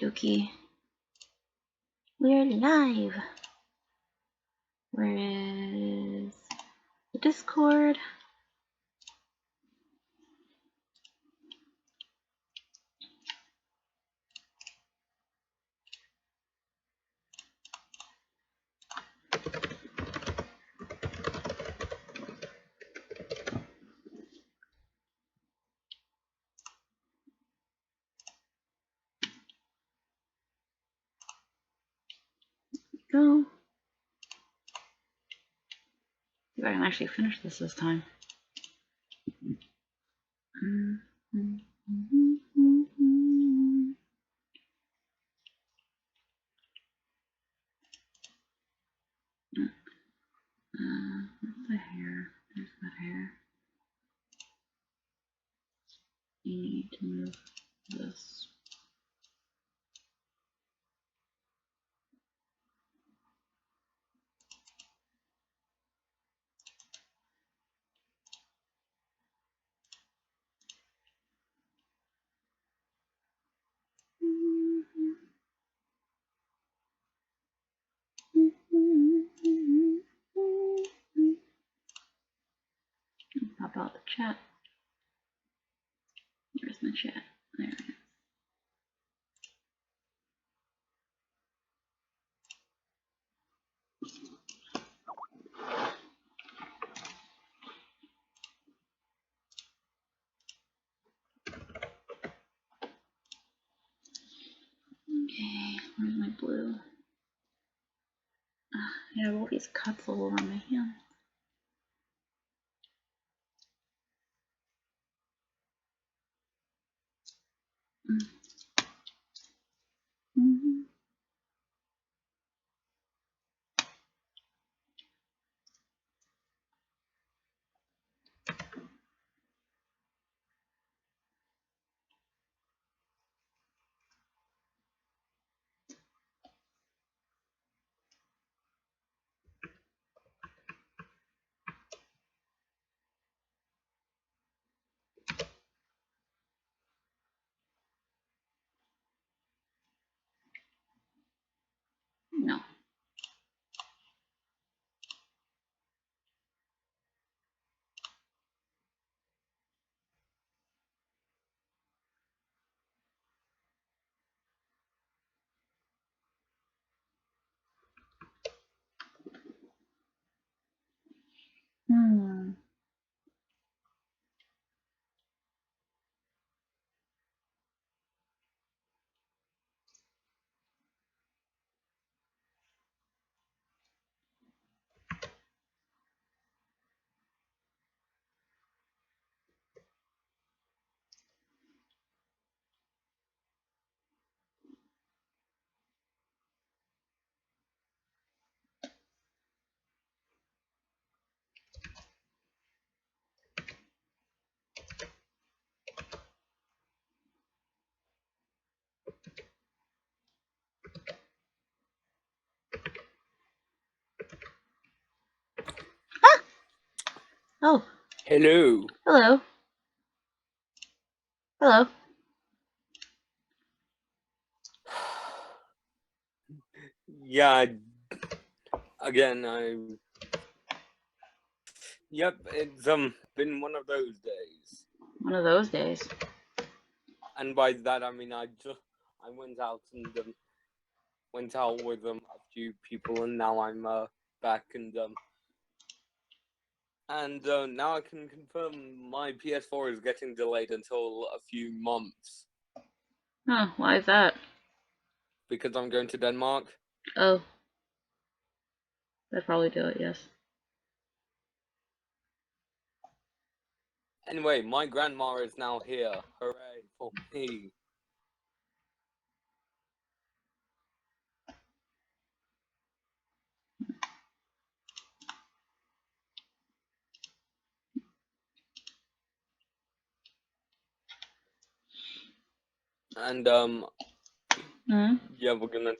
dokie. We're live. Where is the Discord? Go. I can actually finish this time. What's the hair? There's that hair. You need to move this. Pop out the chat. Where's my chat? There it is. Okay, where's my blue? I have all these cuts all over my hand. No. Ah! Oh. Hello. Hello. Hello. Yeah. Again, Yep, it's been one of those days. One of those days. And by that I mean I went out and went out with a few people, and now I'm back and now I can confirm my PS4 is getting delayed until a few months. Huh, why is that? Because I'm going to Denmark. Oh. That'd probably do it, yes. Anyway, my grandma is now here. Hooray for me. And yeah, we're gonna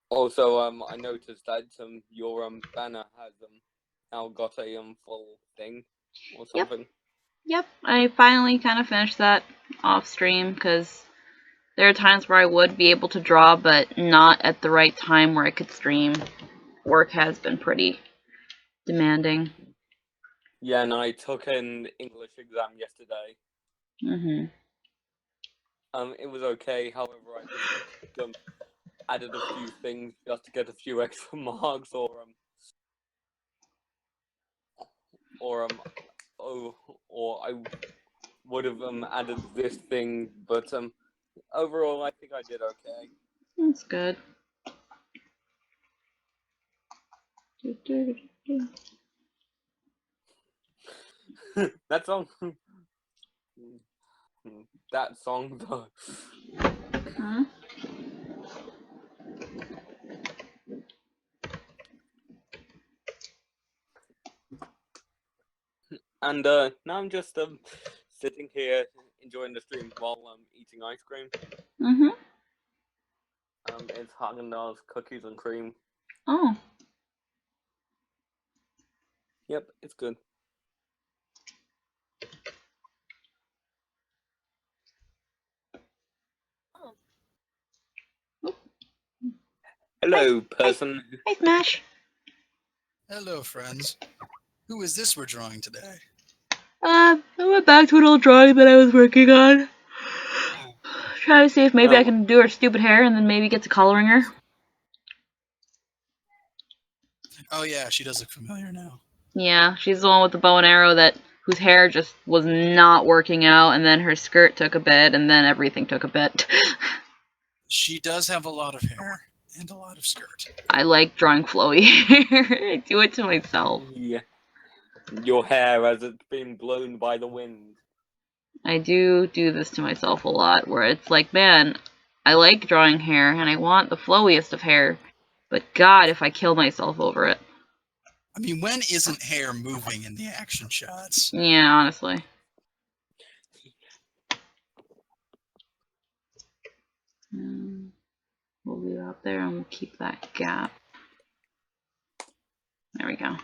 also I noticed that your banner has now got a full thing or something. Yep, I finally kind of finished that off stream because There are times where I would be able to draw, but not at the right time where I could stream. Work has been pretty demanding. Yeah, and I took an English exam yesterday. Mm-hmm. It was okay. However, I wish I could added a few things just to get a few extra marks, or I would have added this thing, but overall I think I did okay. That's good. That song, that song though. Huh? And now I'm just sitting here enjoying the stream while eating ice cream. Mm-hmm. It's Haagen-Dazs cookies and cream. Oh. Yep, it's good. Hello, person. Hi, Smash. Hello, friends. Who is this we're drawing today? I went back to an old drawing that I was working on. Trying to see if maybe I can do her stupid hair and then maybe get to coloring her. Oh yeah, she does look familiar now. Yeah, she's the one with the bow and arrow whose hair just was not working out, and then her skirt took a bit, and then everything took a bit. She does have a lot of hair and a lot of skirt. I like drawing flowy hair. I do it to myself. Yeah. Your hair as it's been blown by the wind. I do this to myself a lot, where it's like, man, I like drawing hair, and I want the flowiest of hair, but God, if I kill myself over it. I mean, when isn't hair moving in the action shots? Yeah, honestly. We'll leave out there and we'll keep that gap. There we go.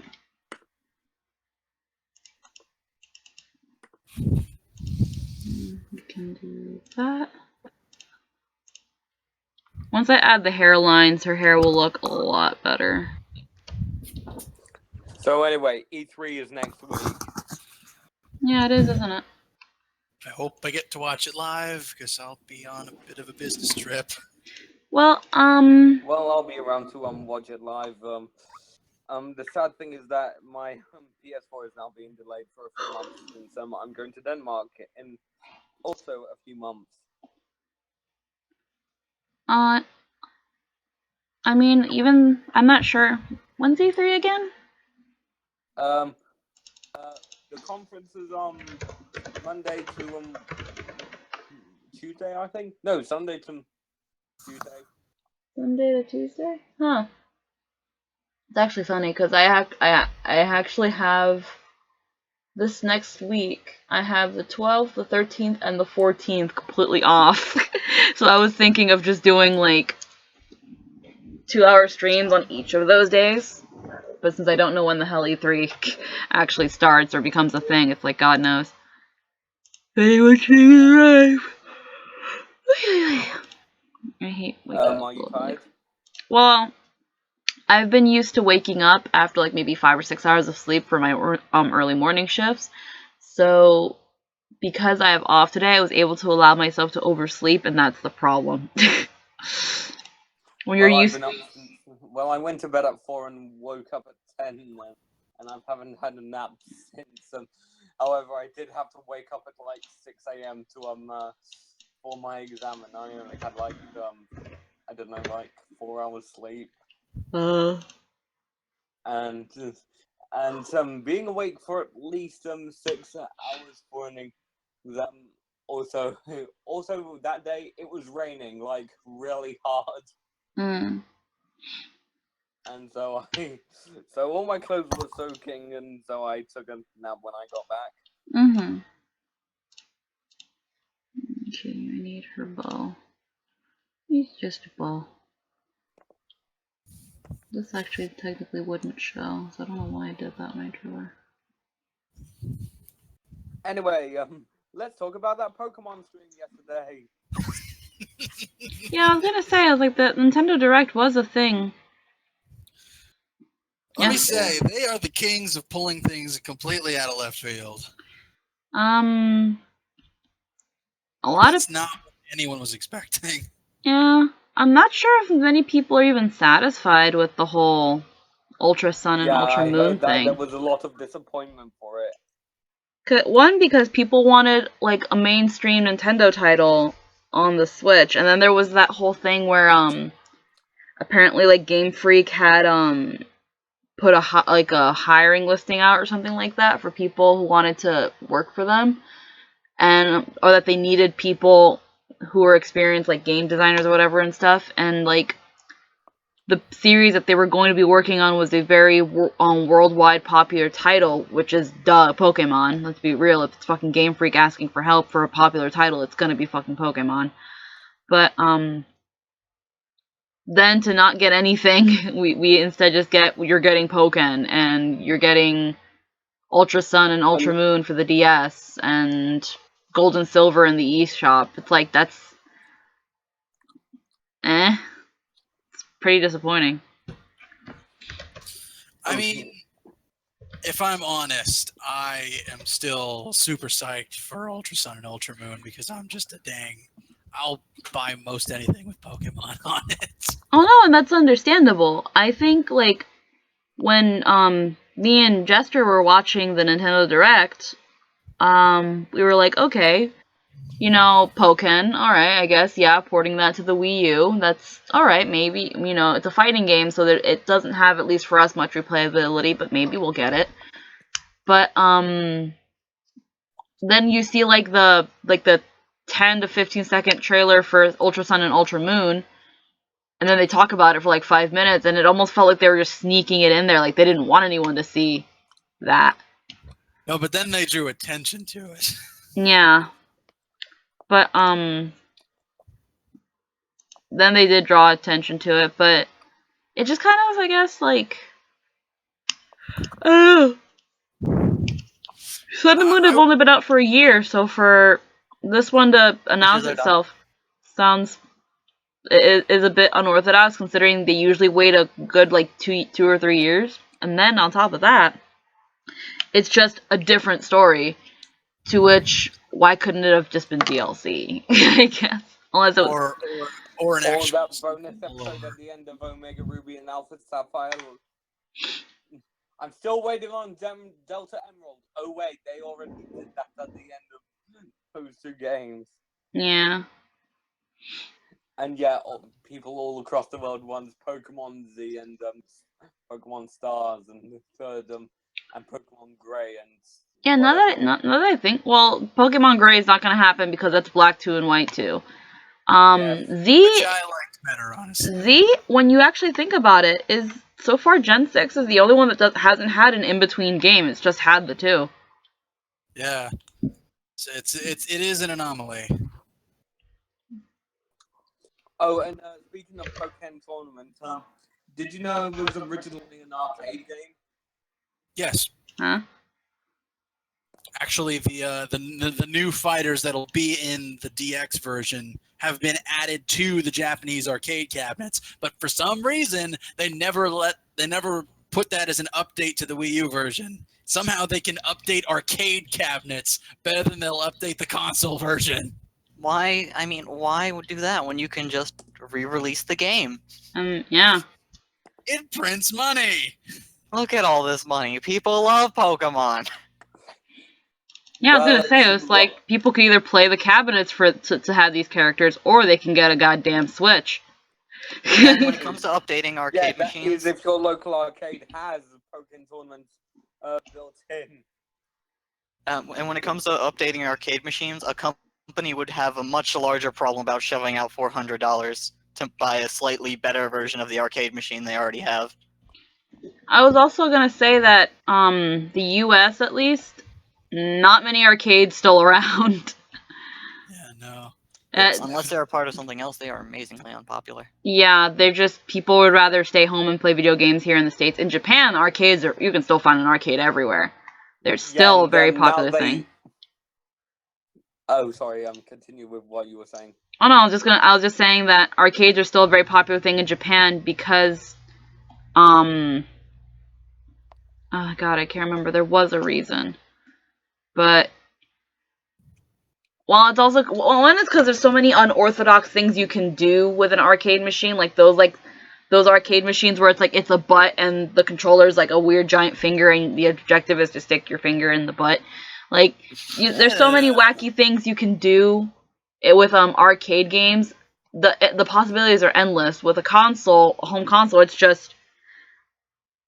We can do that. Once I add the hairlines, her hair will look a lot better. So anyway, E3 is next week. Yeah, it is, isn't it? I hope I get to watch it live, because I'll be on a bit of a business trip. Well, Well, I'll be around to watch it live. The sad thing is that my PS4 is now being delayed for a few months since I'm going to Denmark in also a few months. I mean, even I'm not sure. When's E3 again? The conference is Monday to Tuesday, I think. No, Sunday to Tuesday. Sunday to Tuesday? Huh. It's actually funny because I actually have this next week. I have the 12th, the 13th, and the 14th completely off. So I was thinking of just doing like 2-hour streams on each of those days. But since I don't know when the hell E3 actually starts or becomes a thing, it's like God knows. Anyone I hate waking up. Are you tired? Well, I've been used to waking up after like maybe 5 or 6 hours of sleep for my early morning shifts. So because I have off today, I was able to allow myself to oversleep, and that's the problem. When you're used. I've been up since, I went to bed at 4 and woke up at 10, and I haven't had a nap since. However, I did have to wake up at like 6 a.m. to for my exam, and I only had like I don't know, like 4 hours sleep. And being awake for at least 6 hours for an exam. Also that day it was raining like really hard. Mm. And so all my clothes were soaking, and so I took a nap when I got back. Mm-hmm. Okay, I need her bow. It's just a bow. This actually technically wouldn't show, so I don't know why I did that in my drawer. Anyway, let's talk about that Pokemon stream yesterday. Yeah, I was gonna say, I was like, the Nintendo Direct was a thing. Let me Yeah. say, they are the kings of pulling things completely out of left field. A lot of That's not what anyone was expecting. yeah. I'm not sure if many people are even satisfied with the whole Ultra Sun and Yeah, Ultra I Moon heard that there thing. was a lot of disappointment for it. One, because people wanted like a mainstream Nintendo title on the Switch, and then there was that whole thing where apparently like Game Freak had put a hiring listing out or something like that for people who wanted to work for them, and or that they needed people who were experienced like game designers or whatever and stuff, and like the series that they were going to be working on was a very worldwide popular title, which is Pokemon. Let's be real, if it's fucking Game Freak asking for help for a popular title, it's gonna be fucking Pokemon. But then to not get anything, we instead just get you're getting Pokken and you're getting Ultra Sun and Ultra And Moon for the DS and Gold and Silver in the East shop. It's like that's pretty disappointing. I mean, if I'm honest, I am still super psyched for Ultra Sun and Ultra Moon because I'm just a dang. I'll buy most anything with Pokemon on it. Oh no, and that's understandable. I think like when me and Jester were watching the Nintendo Direct, we were like, okay, Pokken, alright, I guess, yeah, porting that to the Wii U, that's alright, maybe, it's a fighting game, so that it doesn't have, at least for us, much replayability, but maybe we'll get it. But, then you see, like, the 10 to 15 second trailer for Ultra Sun and Ultra Moon, and then they talk about it for, like, 5 minutes, and it almost felt like they were just sneaking it in there, like, they didn't want anyone to see that. No, but then they drew attention to it. Yeah. But, then they did draw attention to it, but it just kind of, I guess, like, oh, Sun and Moon have only been out for a year, so for this one to announce itself sounds is a bit unorthodox, considering they usually wait a good like two or 3 years, and then on top of that, it's just a different story. To which, why couldn't it have just been DLC? I guess, unless it was, or an or actual that bonus episode at the end of Omega Ruby and Alpha Sapphire. I'm still waiting on Delta Emerald. Oh wait, they already did that at the end of those two games. Yeah. And yeah, people all across the world want Pokemon Z and Pokemon Stars and the third and Pokemon Gray and Yeah, now that I think, well, Pokemon Gray is not going to happen because that's Black 2 and White 2. Yes. Which I liked better, honestly. Z, when you actually think about it, is so far Gen 6 is the only one that hasn't had an in-between game. It's just had the two. Yeah. So it is an anomaly. Oh, and speaking of Pokemon Tournament, did you know it was originally an arcade game? Yes. Huh? Actually, the new fighters that'll be in the DX version have been added to the Japanese arcade cabinets, but for some reason they never put that as an update to the Wii U version. Somehow they can update arcade cabinets better than they'll update the console version. Why? I mean, why would do that when you can just re-release the game? Yeah. It prints money. Look at all this money. People love Pokemon. Yeah, I was gonna say, it's like, people could either play the cabinets to have these characters, or they can get a goddamn Switch. And when it comes to updating arcade that machines, is if your local arcade has Pokemon Tournament built in. and when it comes to updating arcade machines, a company would have a much larger problem about shelling out $400 to buy a slightly better version of the arcade machine they already have. I was also gonna say that, the US at least, not many arcades still around. Yeah, no. Unless they're a part of something else, they are amazingly unpopular. Yeah, they're just, people would rather stay home and play video games here in the States. In Japan, arcades you can still find an arcade everywhere. They're still a very popular thing. Oh, sorry. Continue with what you were saying. Oh no, I was just saying that arcades are still a very popular thing in Japan because, oh God, I can't remember. There was a reason, but well, it's also one is because there's so many unorthodox things you can do with an arcade machine, like those arcade machines where it's a butt and the controller's like a weird giant finger, and the objective is to stick your finger in the butt. Like, there's so many wacky things you can do with arcade games. The possibilities are endless. With a home console, it's just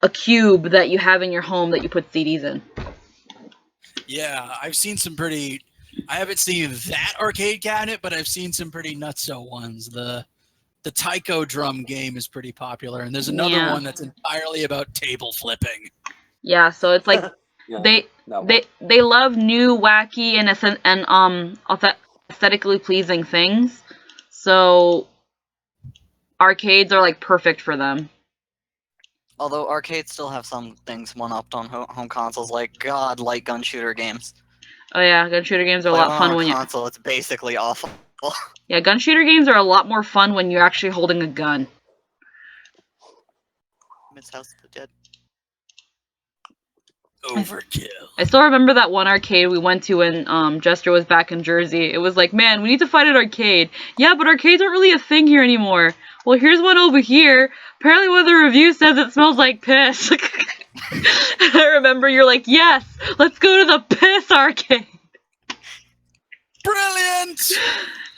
a cube that you have in your home that you put CDs in. Yeah, I've seen some pretty. I haven't seen that arcade cabinet, but I've seen some pretty nutso ones. The taiko drum game is pretty popular, and there's another Yeah. one that's entirely about table flipping. Yeah, so it's like Yeah, they love new, wacky, and aesthetically pleasing things. So arcades are like perfect for them. Although arcades still have some things one-upped on home consoles, like light gun shooter games. Oh yeah, gun shooter games are a Play lot on fun a when you. console, it's basically awful. Yeah, gun shooter games are a lot more fun when you're actually holding a gun. Miss House of the Dead. Overkill. I still remember that one arcade we went to when Jester was back in Jersey. It was like, man, we need to find an arcade. Yeah, but arcades aren't really a thing here anymore. Well, here's one over here. Apparently one of the reviews says it smells like piss. I remember you're like, yes, let's go to the piss arcade. Brilliant!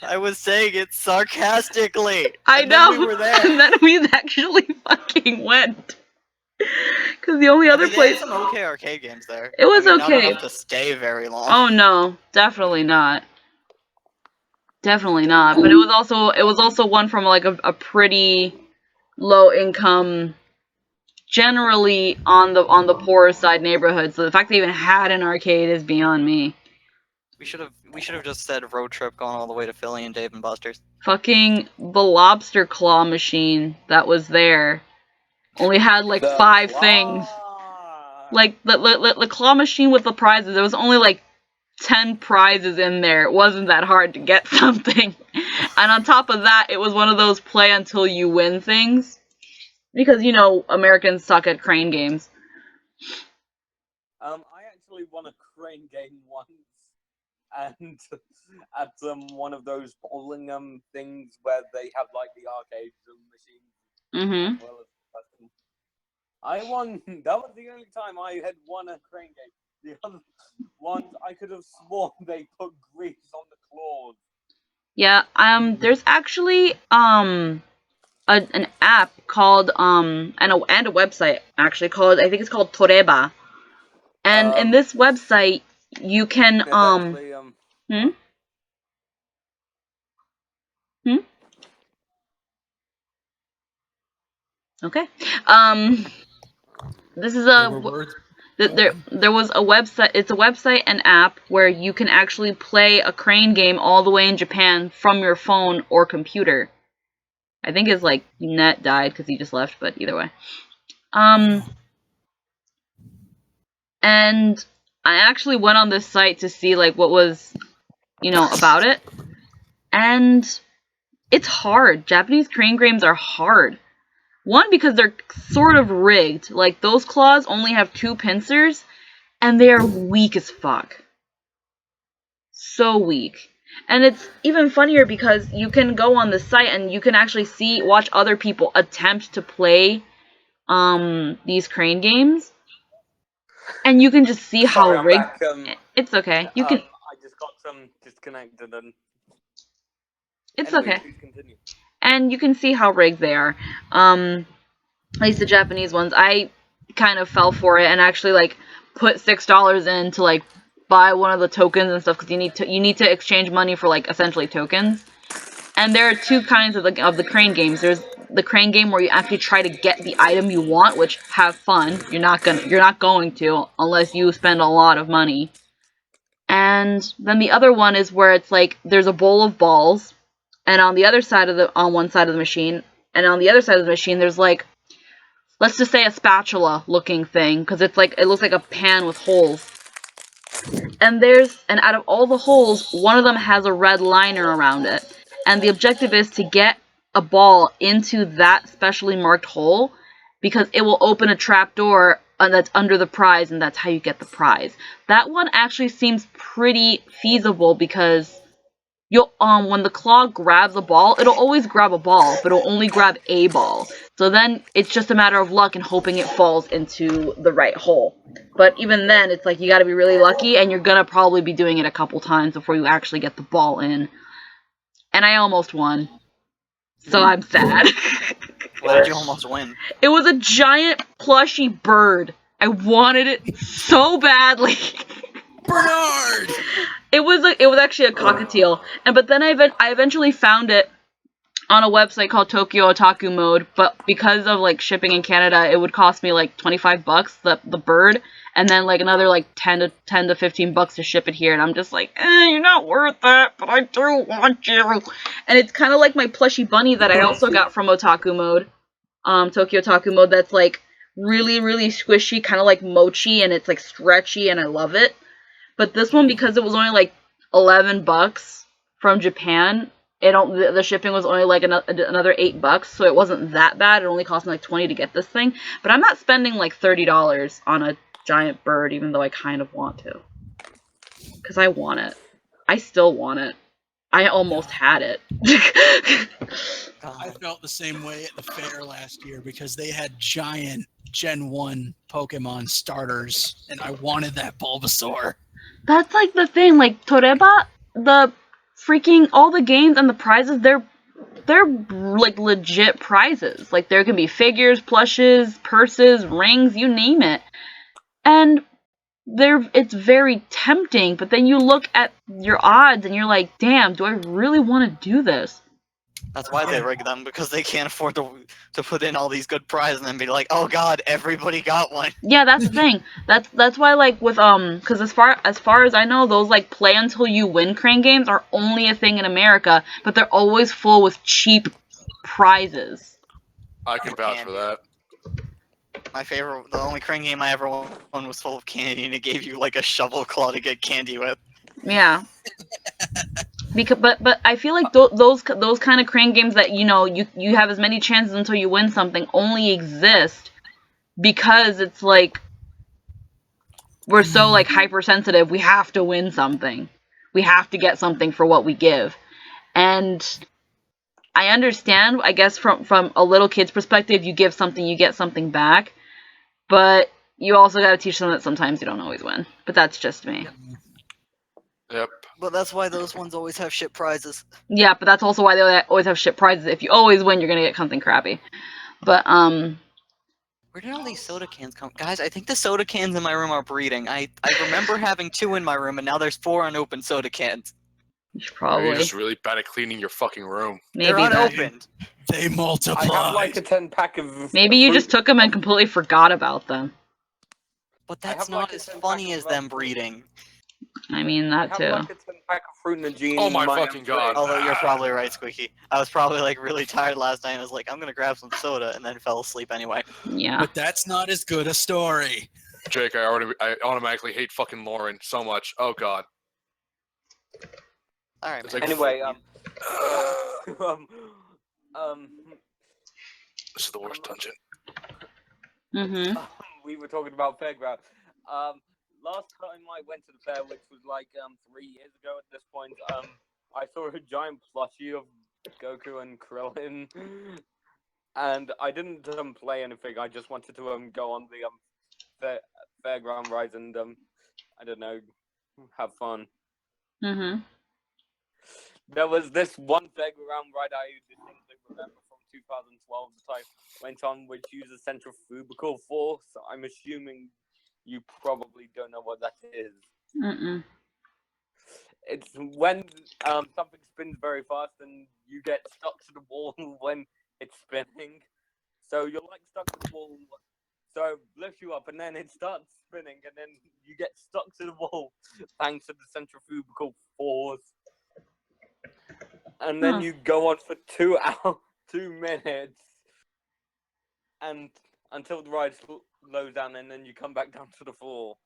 I was saying it sarcastically. I and know. Then we were there. And then we actually fucking went. Because the only other They place. had some okay arcade games there. It was Not okay. enough to stay very long. Oh no, definitely not. Definitely not. But it was also one from like a pretty low income, generally on the poorer side neighborhood. So the fact they even had an arcade is beyond me. We should have just said road trip gone all the way to Philly and Dave and Buster's. Fucking the lobster claw machine that was there only had like 5 things. Like the claw machine with the prizes, there was only like 10 prizes in there. It wasn't that hard to get something. And on top of that, it was one of those play until you win things. Because, Americans suck at crane games. I actually won a crane game once, and at one of those bowling things where they have like the arcade machines. Mm-hmm. Well, I won. That was the only time I had won a crane game. The other ones, I could have sworn they put grease on the claws. Yeah, there's actually an app called and a website actually called, I think it's called Toreba. And in this website you can Okay. This is there was a website. It's a website and app where you can actually play a crane game all the way in Japan from your phone or computer. I think his net died because he just left, but either way. And I actually went on this site to see what was, about it. And it's hard. Japanese crane games are hard. One, because they're sort of rigged. Like, those claws only have 2 pincers, and they are weak as fuck. So weak. And it's even funnier because you can go on the site and you can actually watch other people attempt to play these crane games. And you can just see how rigged. It's okay. You can. I just got disconnected and. It's anyway, okay. please continue. And you can see how rigged they are. At least the Japanese ones. I kind of fell for it and actually put $6 in to buy one of the tokens and stuff, because you need to exchange money for essentially tokens. And there are 2 kinds of the crane games. There's the crane game where you actually try to get the item you want, which have fun. You're not going to unless you spend a lot of money. And then the other one is where it's there's a bowl of balls, and on one side of the machine, and on the other side of the machine there's let's just say a spatula looking thing, because it looks like a pan with holes. and out of all the holes, one of them has a red liner around it. And the objective is to get a ball into that specially marked hole because it will open a trap door that's under the prize, and that's how you get the prize. That one actually seems pretty feasible because you'll when the claw grabs a ball, it'll always grab a ball, but it'll only grab a ball. So then it's just a matter of luck and hoping it falls into the right hole. But even then, it's like you got to be really lucky, and you're gonna probably be doing it a couple times before you actually get the ball in. And I almost won, so I'm sad. What did you almost win? It was a giant plushy bird. I wanted it so badly. Bernard! It was actually a cockatiel, but then I eventually found it on a website called Tokyo Otaku Mode, but because of like shipping in Canada, it would cost me like $25 the bird, and then like another like 10 to $15 to ship it here, and I'm just like, you're not worth it, but I do want you. And it's kind of like my plushy bunny that I also got from Otaku Mode, Tokyo Otaku Mode, that's like really really squishy, kind of like mochi, and it's like stretchy, and I love it. But this one, because it was only like $11 from Japan, the shipping was only like another $8, so it wasn't that bad. It only cost me like $20 to get this thing. But I'm not spending like $30 on a giant bird, even though I kind of want to, because I want it. I still want it. I almost had it. I felt the same way at the fair last year because they had giant Gen 1 Pokemon starters, and I wanted that Bulbasaur. That's like the thing, like Toreba, the freaking all the games and the prizes, they're like legit prizes. Like there can be figures, plushes, purses, rings, you name it. And it's very tempting, but then you look at your odds and you're like, damn, do I really want to do this? That's why they rig them, because they can't afford to put in all these good prizes and then be like, oh god, everybody got one. Yeah, that's the thing. That's why, like, with because as far as I know, those like play until you win crane games are only a thing in America, but they're always full with cheap prizes. I can vouch for that. The only crane game I ever won was full of candy, and it gave you like a shovel claw to get candy with. Yeah. But I feel like those kind of crane games that you have as many chances until you win something only exist because it's like we're so like hypersensitive. We have to win something. We have to get something for what we give. And I understand, I guess, from a little kid's perspective, you give something, you get something back. But you also got to teach them that sometimes you don't always win. But that's just me. Yep. But that's why those ones always have shit prizes. Yeah, but that's also why they always have shit prizes. If you always win, you're gonna get something crappy. But where did all these soda cans come? Guys, I think the soda cans in my room are breeding. I remember having 2 in my room, and now there's 4 unopened soda cans. you should probably You're just really bad at cleaning your fucking room. maybe They're unopened. They multiply. I have like a 10-pack of. Maybe you fruit- just took them and completely forgot about them. But I that's have, like, not a as 10-pack funny of as them fruit. breeding. I mean I that have too. like a 10-pack of fruit and a gene. Oh my in fucking god. Although you're probably right, Squeaky. I was probably like really tired last night and I was like, I'm gonna grab some soda, and then fell asleep anyway. Yeah. But that's not as good a story. Jake, I automatically hate fucking Lauren so much. Oh god. Alright, It's man. like- Anyway, This is the worst dungeon. Mhm. we were talking about fairground. Last time I went to the fair, which was like 3 years ago at this point, I saw a giant plushie of Goku and Krillin, and I didn't play anything. I just wanted to go on the fairground rides and I don't know, have fun. Mhm. There was this one fairground ride I distinctly remember from 2012 that I went on, which uses centrifugal force. I'm assuming you probably don't know what that is. Mm-mm. It's when something spins very fast and you get stuck to the wall when it's spinning. So you're like stuck to the wall, so it lifts you up and then it starts spinning and then you get stuck to the wall thanks to the centrifugal force. And then Huh. you go on for 2 hours, 2 minutes, and until the ride slows down, and then you come back down to the floor.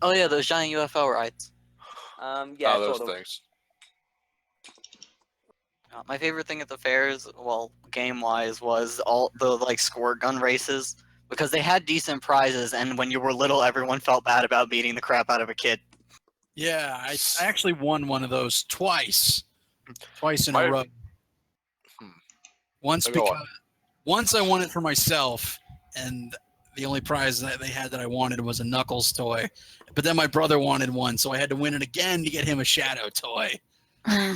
Oh yeah, those giant UFO rides. Yeah, those sort of. things. My favorite thing at the fairs, well, game-wise, was all the like squirt gun races because they had decent prizes, and when you were little, everyone felt bad about beating the crap out of a kid. Yeah, I actually won one of those twice in My- a row. Once Go on. once I won it for myself, and the only prize that they had that I wanted was a Knuckles toy. But then my brother wanted one, so I had to win it again to get him a Shadow toy. Hmm.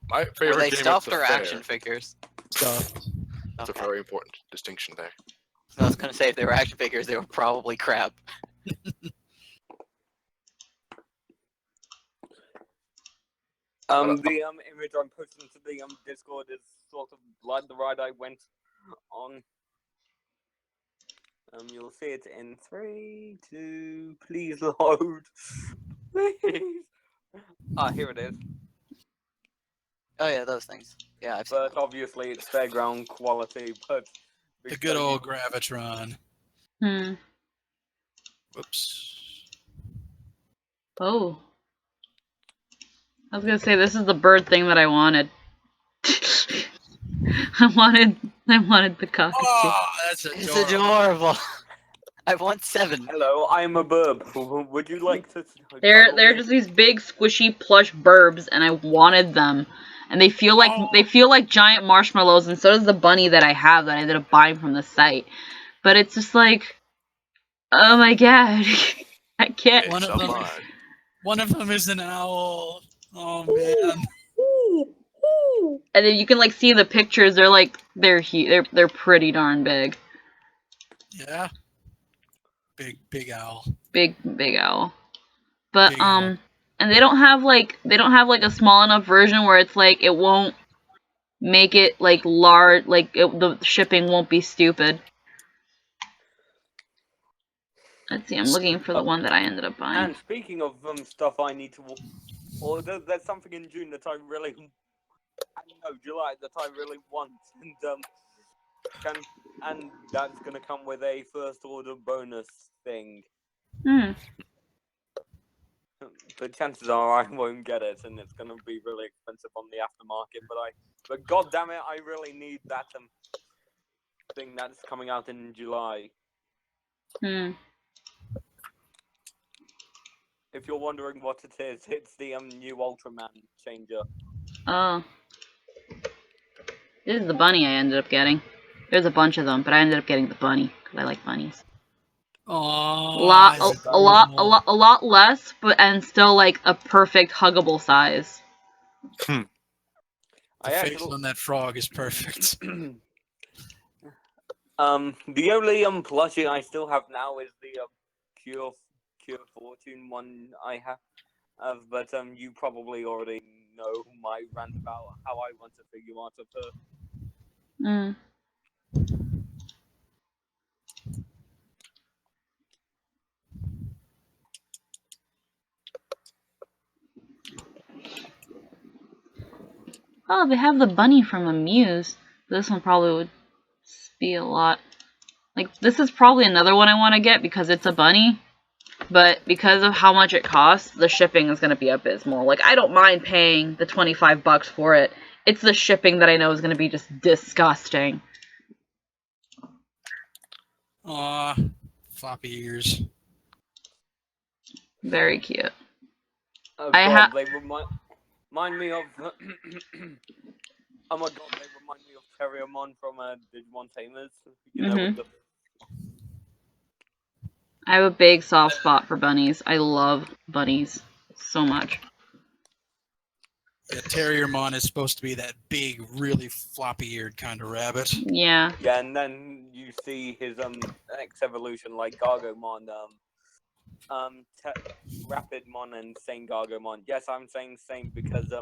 My Were favorite they game stuffed at the or fair. action figures? Stuffed. That's a Okay. very important distinction there. I was gonna say if they were action figures, they were probably crap. The image I'm posting to the Discord is sort of like the ride I went on. You'll see it in 3, 2, please load. Please. Ah, here it is. Oh yeah, those things. Yeah, I've seen But those. obviously it's fairground quality, but The good old Gravitron. Hmm. Whoops. Oh. I was gonna say this is the bird thing that I wanted. I wanted the cockatoo. Oh, that's It's adorable. adorable. I want 7. Hello, I'm a burb. Would you like to? They're cuddle me? just these big squishy plush burbs, and I wanted them. And they feel like giant marshmallows, and so does the bunny that I have that I ended up buying from the site. But it's just like, oh my god, I can't. One It's of a them. bud. One of them is an owl. Oh man. And then you can like see the pictures. They're pretty darn big. Yeah. Big owl. Big owl. But Big owl. and they don't have like a small enough version where it's like it won't make it like large, like the shipping won't be stupid. Let's see, I'm looking for the one that I ended up buying. And speaking of stuff I need to order, there's something in June that I really, July that I really want, and that's gonna come with a first order bonus thing. But chances are I won't get it, and it's gonna be really expensive on the aftermarket. But god damn it, I really need that thing that's coming out in July. If you're wondering what it is, it's the new Ultraman changer. Oh. This is the bunny I ended up getting. There's a bunch of them, but I ended up getting the bunny because I like bunnies. Oh, A lot less, and still like a perfect huggable size. The face on that frog is perfect. The only plushie I still have now is the Cure Fortune one I have, but you probably already know my rant about how I want to figure out of her. Oh, they have the bunny from Amuse. This one probably would be a lot. Like, this is probably another one I want to get because it's a bunny. But because of how much it costs, the shipping is going to be abysmal. Like, I don't mind paying the $25 for it. It's the shipping that I know is going to be just disgusting. Aw, floppy ears. Very cute. Oh god, they remind me of... oh my god, they remind me of Terriermon from Digimon Tamers. You know, with the... I have a big soft spot for bunnies. I love bunnies so much. Yeah, Terriermon is supposed to be that big, really floppy-eared kind of rabbit. Yeah. Yeah, and then you see his next evolution like Gargomon, Rapidmon and Sane Gargomon. Yes, I'm saying same because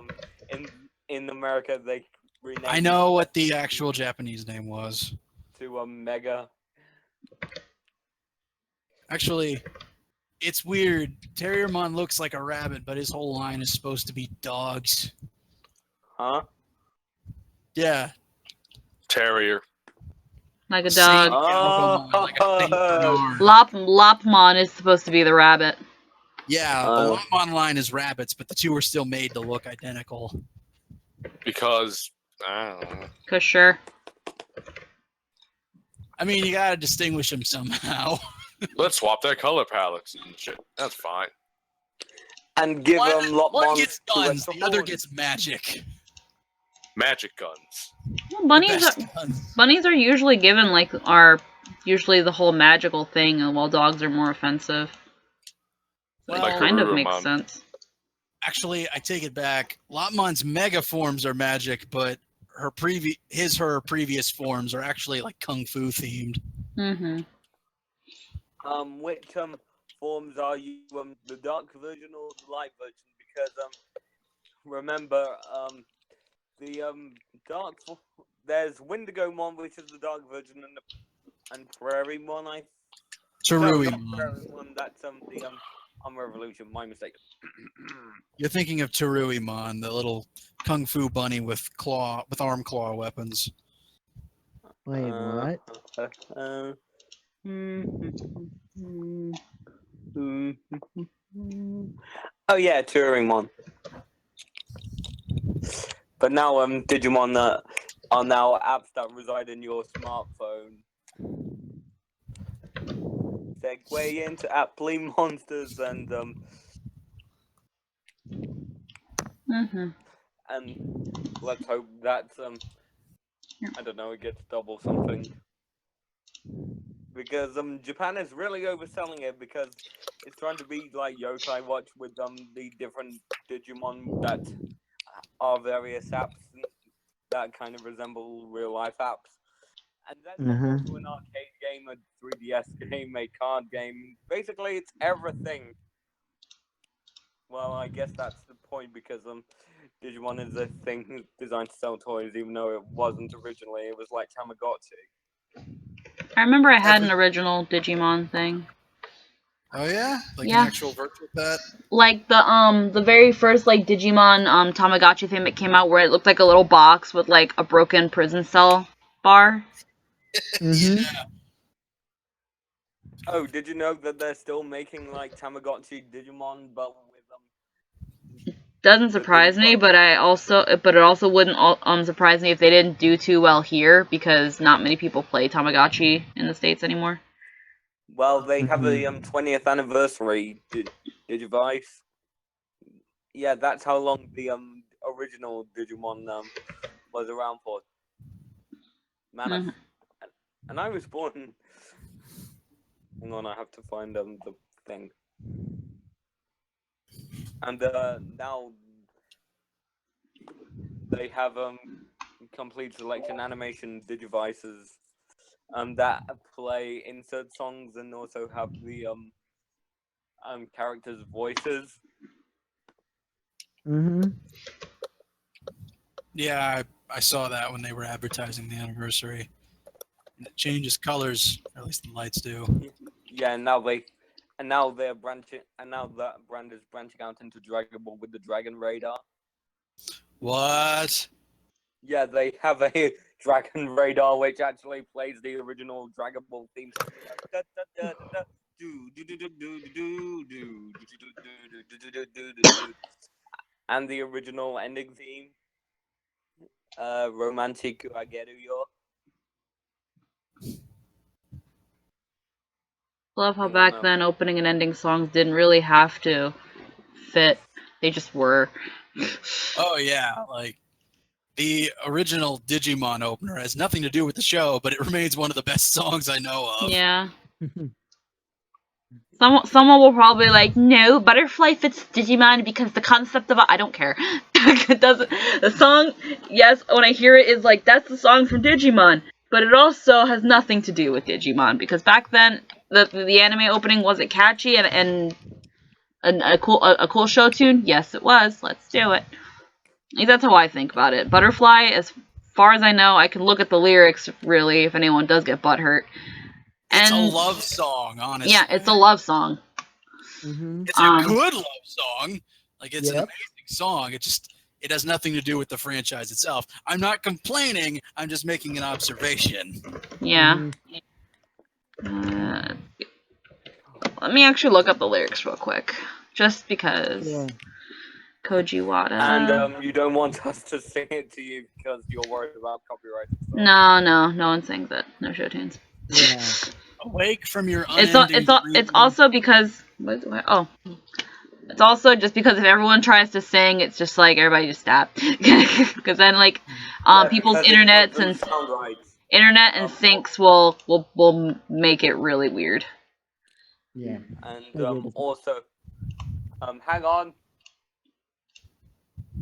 in America they renamed. I know what the actual Japanese name was. To Mega. Actually, it's weird. Terriermon looks like a rabbit, but his whole line is supposed to be dogs. Huh? Yeah. Terrier. Like a dog. Like a Saint Bernard. Lopmon is supposed to be the rabbit. Yeah, the Lopmon line is rabbits, but the two are still made to look identical. Because I don't know. Cause sure. I mean, you gotta distinguish them somehow. Let's swap their color palettes and shit. That's fine. And give them one Lopmons gets to guns, extra the other horns. gets magic. Magic guns. Well, The best guns. bunnies are usually given like usually the whole magical thing, while dogs are more offensive. Well, It Like kind of Haruru makes Mom. sense. Actually, I take it back. Lopmon's mega forms are magic, but her previous forms are actually like kung fu themed. Mm-hmm. Which forms are you the dark version or the light version? Because remember the there's Windigomon, which is the dark version, and Prairiemon. No, Tarui. not Prairiemon. That's the Revolution. My mistake. You're thinking of Taruimon, the little kung fu bunny with arm claw weapons. Wait, what? Oh yeah, Turingmon. But now Digimon are now apps that reside in your smartphone. Segue into Apply Monsters and Mm-hmm. let's hope that I don't know, it gets double something. Because Japan is really overselling it because it's trying to be like Yokai Watch with the different Digimon that are various apps that kind of resemble real life apps. And that's also an arcade game, a 3DS game, a card game. Basically, it's everything. Well, I guess that's the point because Digimon is a thing designed to sell toys, even though it wasn't originally. It was like Tamagotchi. I remember I had an original Digimon thing. Oh yeah, like Yeah. an actual virtual pet. Like the very first like Digimon Tamagotchi thing that came out, where it looked like a little box with like a broken prison cell bar. Mm-hmm. Yeah. Oh, did you know that they're still making like Tamagotchi Digimon, but with Doesn't surprise me, but it also wouldn't surprise me if they didn't do too well here, because not many people play Tamagotchi in the States anymore. Well, they have a 20th anniversary Digivice. Yeah, that's how long the original Digimon was around for. Man, and I was born. Hang on, I have to find the thing. And now they have complete selection animation Digivices that play insert songs and also have the characters' voices. Mm-hmm. Yeah, I saw that when they were advertising the anniversary. And it changes colors, or at least the lights do. Yeah, and now they're branching, and now that brand is branching out into Dragon Ball with the Dragon Radar. What? Yeah, they have a Dragon Radar which actually plays the original Dragon Ball theme song. And the original ending theme. Romantic Ageru Yo. Love how back then opening and ending songs didn't really have to fit; they just were. Oh yeah, like the original Digimon opener has nothing to do with the show, but it remains one of the best songs I know of. Yeah. Someone will probably like, no, Butterfly fits Digimon because the concept of I don't care. It doesn't. The song, yes, when I hear it, is like that's the song from Digimon, but it also has nothing to do with Digimon because back then the anime opening wasn't catchy and a cool show tune. Yes, it was. Let's do it. Like, that's how I think about it. Butterfly, as far as I know, I can look at the lyrics really if anyone does get butthurt. It's a love song, honestly. Yeah, it's a love song. Mm-hmm. It's a good love song. Like, it's an Yep. amazing song. It has nothing to do with the franchise itself. I'm not complaining. I'm just making an observation. Yeah. Let me actually look up the lyrics real quick, just because. Sure. Koji Wada. And you don't want us to sing it to you because you're worried about copyright and stuff. No one sings it. No show tunes. Yeah. Awake from your It's unending it's also because it's also just because if everyone tries to sing, it's just like everybody just stop because then like people's because it internets doesn't and sound right. internet and syncs will make it really weird. Yeah. And Maybe it is. also, hang on.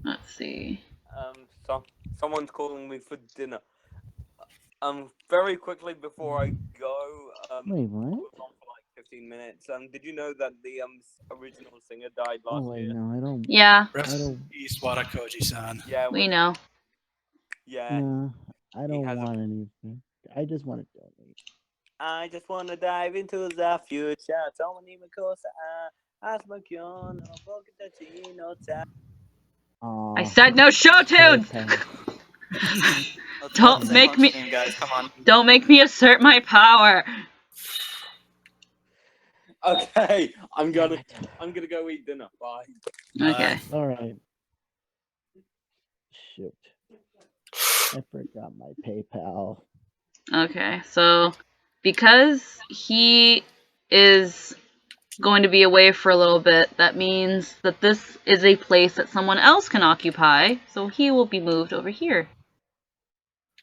Let's see. Someone's calling me for dinner. Very quickly before I go, Wait, I what? was on for like 15 minutes. Did you know that the original singer died Oh last wait, year? no, I don't. Yeah, Rest I in don't. peace, Wada Koji-san. Yeah, we know. Yeah. No, I He don't has a- want anything. I just want to donate. I just want to dive into the future. I said no show tunes. Let's all Don't sing make on me stream, guys. Come on. don't make me assert my power. Okay, I'm Damn gonna it. go eat dinner. Bye. Okay. All right. Shoot. I forgot my PayPal. Okay. So because he is going to be away for a little bit, that means that this is a place that someone else can occupy, so he will be moved over here.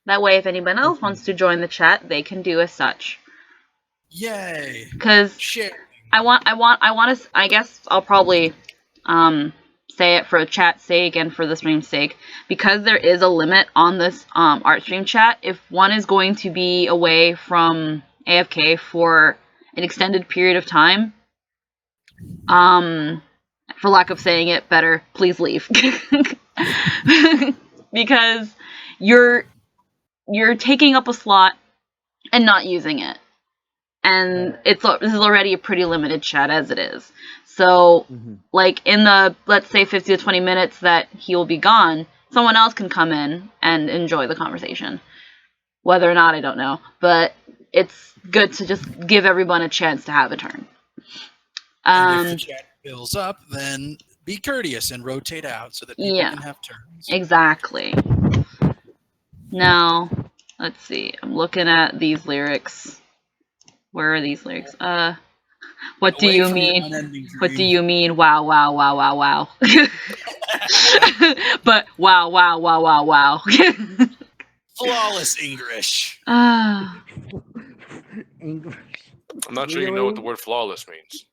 That way, if anyone else wants to join the chat, they can do as such. Yay! Because Share. I guess I'll probably say it for chat's sake and for the stream's sake, because there is a limit on this art stream chat. If one is going to be away from AFK for an extended period of time, for lack of saying it better, please leave. Because you're taking up a slot and not using it. And this is already a pretty limited chat as it is. So, like, in the, let's say, 50 to 20 minutes that he will be gone, someone else can come in and enjoy the conversation. Whether or not, I don't know. But it's good to just give everyone a chance to have a turn. And if the chat fills up, then be courteous and rotate out so that people can have turns. Exactly. Now, let's see. I'm looking at these lyrics. Where are these lyrics? What do you mean? What do you mean? Wow, wow, wow, wow, wow. But wow, wow, wow, wow, wow. Flawless English. English. I'm not sure you know what the word flawless means.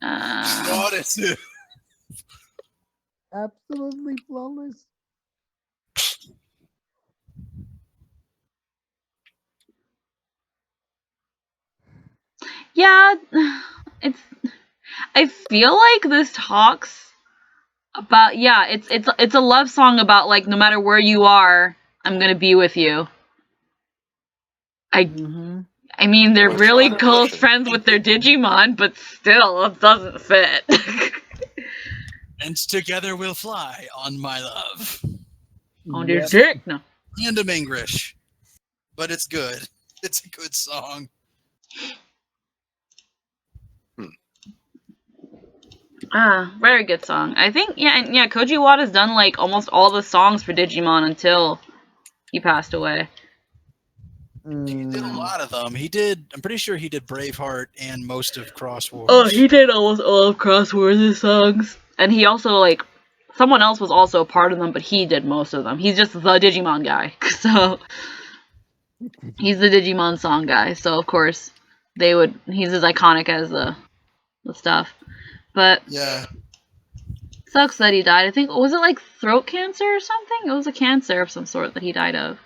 Flawless. Absolutely flawless. Yeah, I feel like this talks about, it's a love song about, like, no matter where you are, I'm gonna be with you. I mean, they're Wait, really so close question. friends with their Digimon, but still, it doesn't fit. And together we'll fly on my love. On your dick, no. Random English. But it's good. It's a good song. Very good song. I think, Koji Wada's done, like, almost all the songs for Digimon until he passed away. He did a lot of them. I'm pretty sure he did Braveheart and most of Cross Wars. Oh, he did almost all of Cross Wars' songs. And he also, like, someone else was also a part of them, but he did most of them. He's just the Digimon guy. So, he's the Digimon song guy. So, of course, he's as iconic as the stuff. But, yeah. Sucks that he died. I think, was it like throat cancer or something? It was a cancer of some sort that he died of.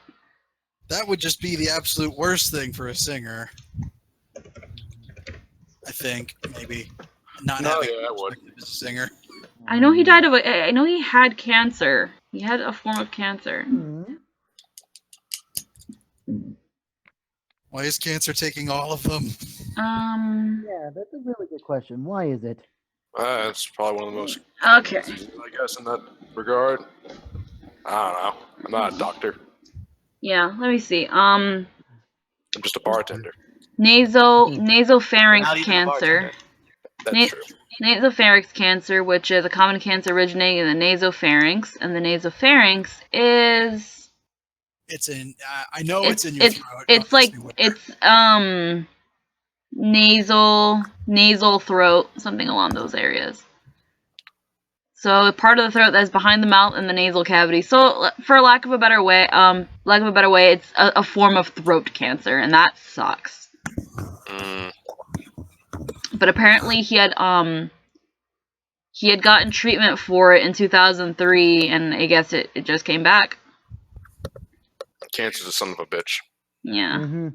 That would just be the absolute worst thing for a singer. I think, maybe. Not having perspective as a singer. I know he died of I know he had cancer. He had a form of cancer. Why is cancer taking all of them? Yeah, that's a really good question. Why is it? That's probably one of the most Okay. diseases, I guess, in that regard. I don't know. I'm not a doctor. Yeah, let me see. I'm just a bartender. Nasopharynx Not even a cancer. bartender. That's Na- true. Nasopharynx cancer, which is a common cancer originating in the nasopharynx, and the nasopharynx is It's in. I know it's in your throat. it's Don't ask like me where. it's nasal throat, something along those areas. So part of the throat that's behind the mouth and the nasal cavity. So for lack of a better way, it's a form of throat cancer, and that sucks. Mm, But apparently he had gotten treatment for it in 2003, and I guess it just came back. cancer's a son of a bitch. Yeah. Mm-hmm.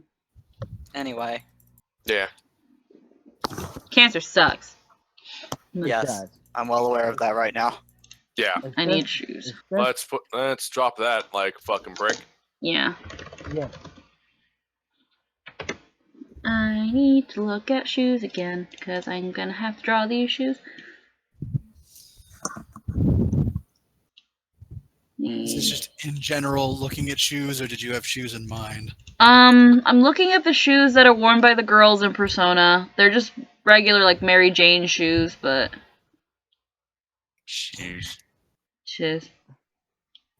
Anyway, Yeah. Cancer sucks. yes, I'm well aware of that right now. Yeah. I need shoes. Let's drop that like fucking brick. Yeah. Yeah. I need to look at shoes again, because I'm gonna have to draw these shoes. Is this just in general looking at shoes, or did you have shoes in mind? I'm looking at the shoes that are worn by the girls in Persona. They're just regular, like, Mary Jane shoes, but... Shoes. Shiz.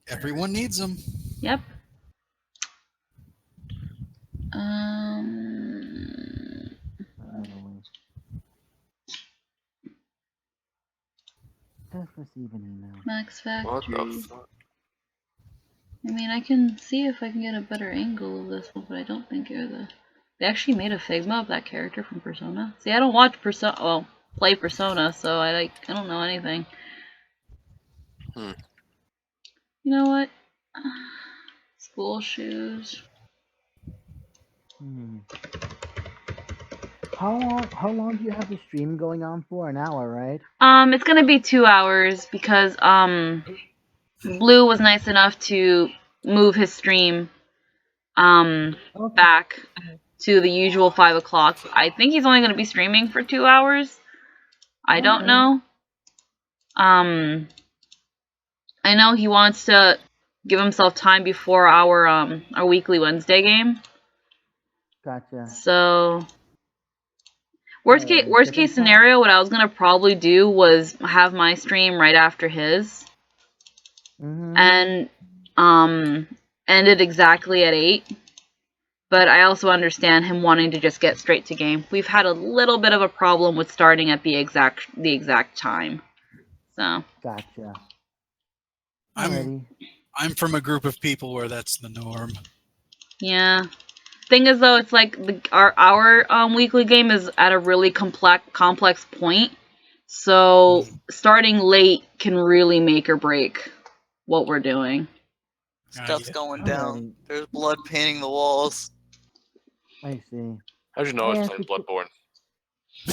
Everyone needs them. Yep. Just receive an email. Max What Factory. the fuck? I mean, I can see if I can get a better angle of this one, but I don't think they actually made a Figma of that character from Persona. See, I don't watch play Persona, so I don't know anything. Hmm. You know what? School shoes. How long do you have the stream going on for? An hour, right? It's gonna be 2 hours because Blue was nice enough to move his stream back to the usual 5 o'clock. I think he's only gonna be streaming for 2 hours. I don't know. I know he wants to give himself time before our weekly Wednesday game. Gotcha. So worst case scenario, what I was gonna probably do was have my stream right after his, and end it exactly at 8. But I also understand him wanting to just get straight to game. We've had a little bit of a problem with starting at the exact time. So Gotcha. I'm from a group of people where that's the norm. yeah. Thing is, though, it's like our weekly game is at a really complex point. So starting late can really make or break what we're doing. Stuff's going down. There's blood painting the walls. I see. How'd you know I was playing Bloodborne?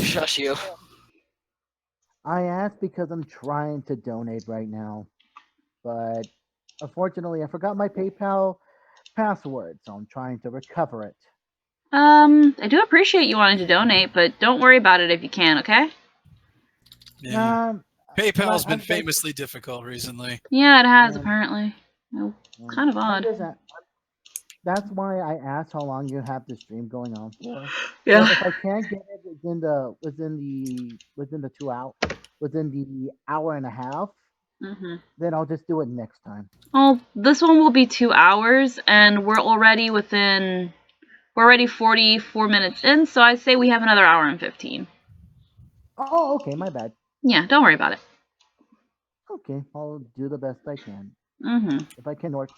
Shush you. I asked because I'm trying to donate right now, but unfortunately I forgot my PayPal password, so I'm trying to recover it. I do appreciate you wanting to donate, but don't worry about it if you can, okay? Yeah. PayPal's been famously difficult recently. Yeah, it has, apparently. Kind of odd. That's why I asked how long you have the stream going on for. Yeah. So if I can't get it within the 2 hours, within the hour and a half, then I'll just do it next time. Well, this one will be 2 hours, and we're already 44 minutes in, so I say we have another hour and 15. Oh, okay, my bad. Yeah, don't worry about it. Okay, I'll do the best I can. If I cannot,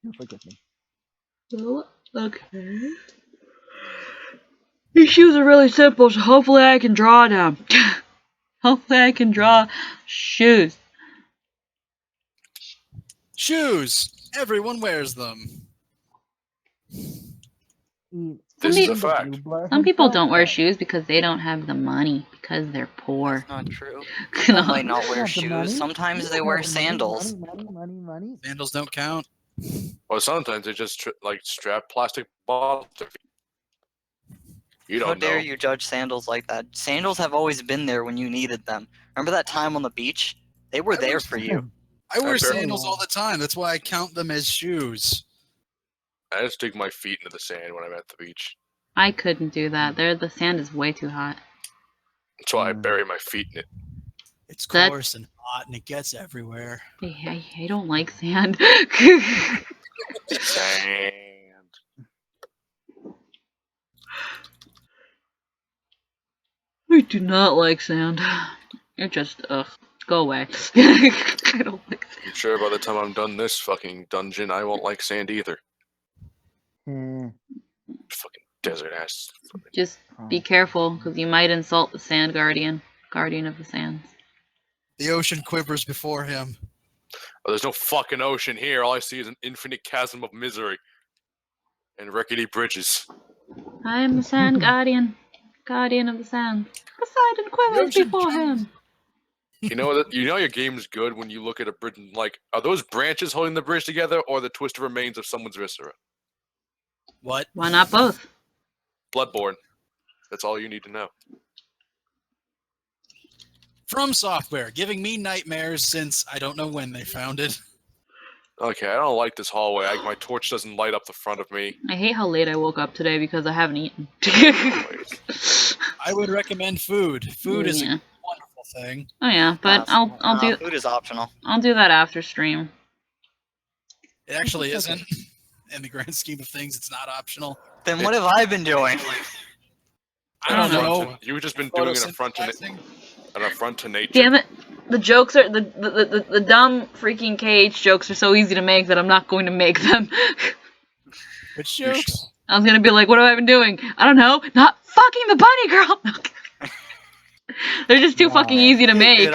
you'll forgive me. Oh, okay. These shoes are really simple, so hopefully I can draw them. Hopefully I can draw shoes. Shoes! Everyone wears them. This is a fact. Some people don't wear shoes because they don't have the money, because they're poor. That's not true. People might not wear shoes. Sometimes they wear sandals. Money. Sandals don't count. Well, sometimes they just strap plastic bottles to feet. You don't How dare know. you judge sandals like that? Sandals have always been there when you needed them. Remember that time on the beach? They were there for you. I wear sandals all the time. That's why I count them as shoes. I just dig my feet into the sand when I'm at the beach. I couldn't do that. The sand is way too hot. That's why I bury my feet in it. It's That- coarse and hot, and it gets everywhere. I don't like sand. Sand. I do not like sand. It just, go away. I don't like sand. I'm sure by the time I'm done this fucking dungeon, I won't like sand either. Fucking desert ass. Just be careful, because you might insult the sand guardian of the sands. The ocean quivers before him. Oh, there's no fucking ocean here. All I see is an infinite chasm of misery and rickety bridges. I am the sand guardian of the sands. Poseidon quivers ocean before jumps. him. You know your game's good when you look at a bridge and like, are those branches holding the bridge together or the twisted remains of someone's viscera? What? Why not both? Bloodborne. That's all you need to know. From Software, giving me nightmares since I don't know when they found it. Okay, I don't like this hallway. My torch doesn't light up the front of me. I hate how late I woke up today because I haven't eaten. I would recommend food. Food is a Yeah. wonderful thing. Oh yeah, but I'll do Food is optional. that after stream. It actually isn't. In the grand scheme of things, it's not optional. Then what have I been doing? I don't know. You've just been doing an affront to nature. Damn it! The jokes are the dumb freaking KH jokes are so easy to make that I'm not going to make them. Which jokes? I was gonna be like, what have I been doing? I don't know. Not fucking the bunny girl. They're just too fucking easy to make.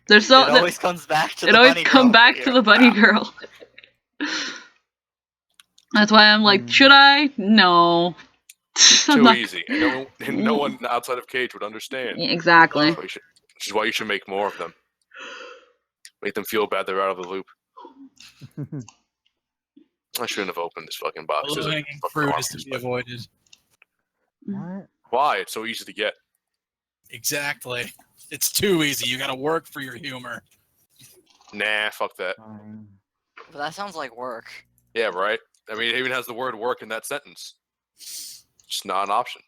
They're so. It always comes back to the It always bunny come girl back for to you. the bunny girl. That's why I'm like, should I? No. I'm Too not- easy, and no one outside of Cage would understand. Yeah, exactly. Which is why you should make more of them. Make them feel bad they're out of the loop. I shouldn't have opened this fucking box. There's a Low-hanging fucking fruit arm is to this be way. avoided. What? Why? It's so easy to get. Exactly. It's too easy. You gotta work for your humor. Nah, fuck that. Fine. But that sounds like work. Yeah, right? I mean, it even has the word work in that sentence. Just not an option.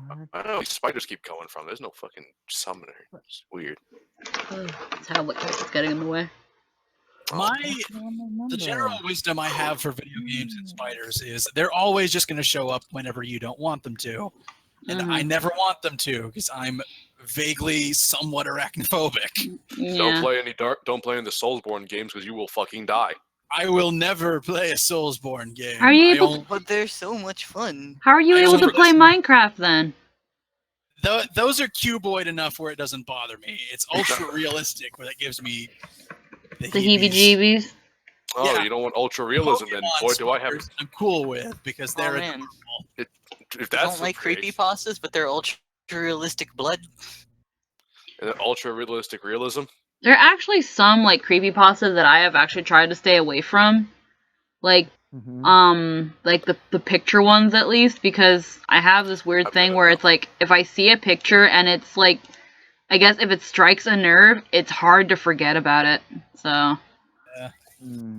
What? I don't know. These spiders keep coming from. There's no fucking summoner. It's weird. Tablet is getting in the way. The general wisdom I have for video games and spiders is they're always just going to show up whenever you don't want them to. And I never want them to because I'm vaguely somewhat arachnophobic. Yeah. Don't play in the Soulsborne games because you will fucking die. I will never play a Soulsborne game. Are you I able only- But they're so much fun. How are you I able to only play listen- Minecraft then? Those are cuboid enough where it doesn't bother me. It's ultra realistic where that gives me the The heebie-jeebies. Oh, Yeah. you don't want ultra realism then? Pokemon Boy, do I have. spiders I'm cool with because Oh they're man, If I that's don't like the case, creepypastas, but they're ultra realistic blood. and ultra realistic realism. There are actually some like creepypastas that I have actually tried to stay away from. Like like the picture ones at least, because I have this weird I've thing got where it. it's like if I see a picture and it's like, I guess if it strikes a nerve, it's hard to forget about it. So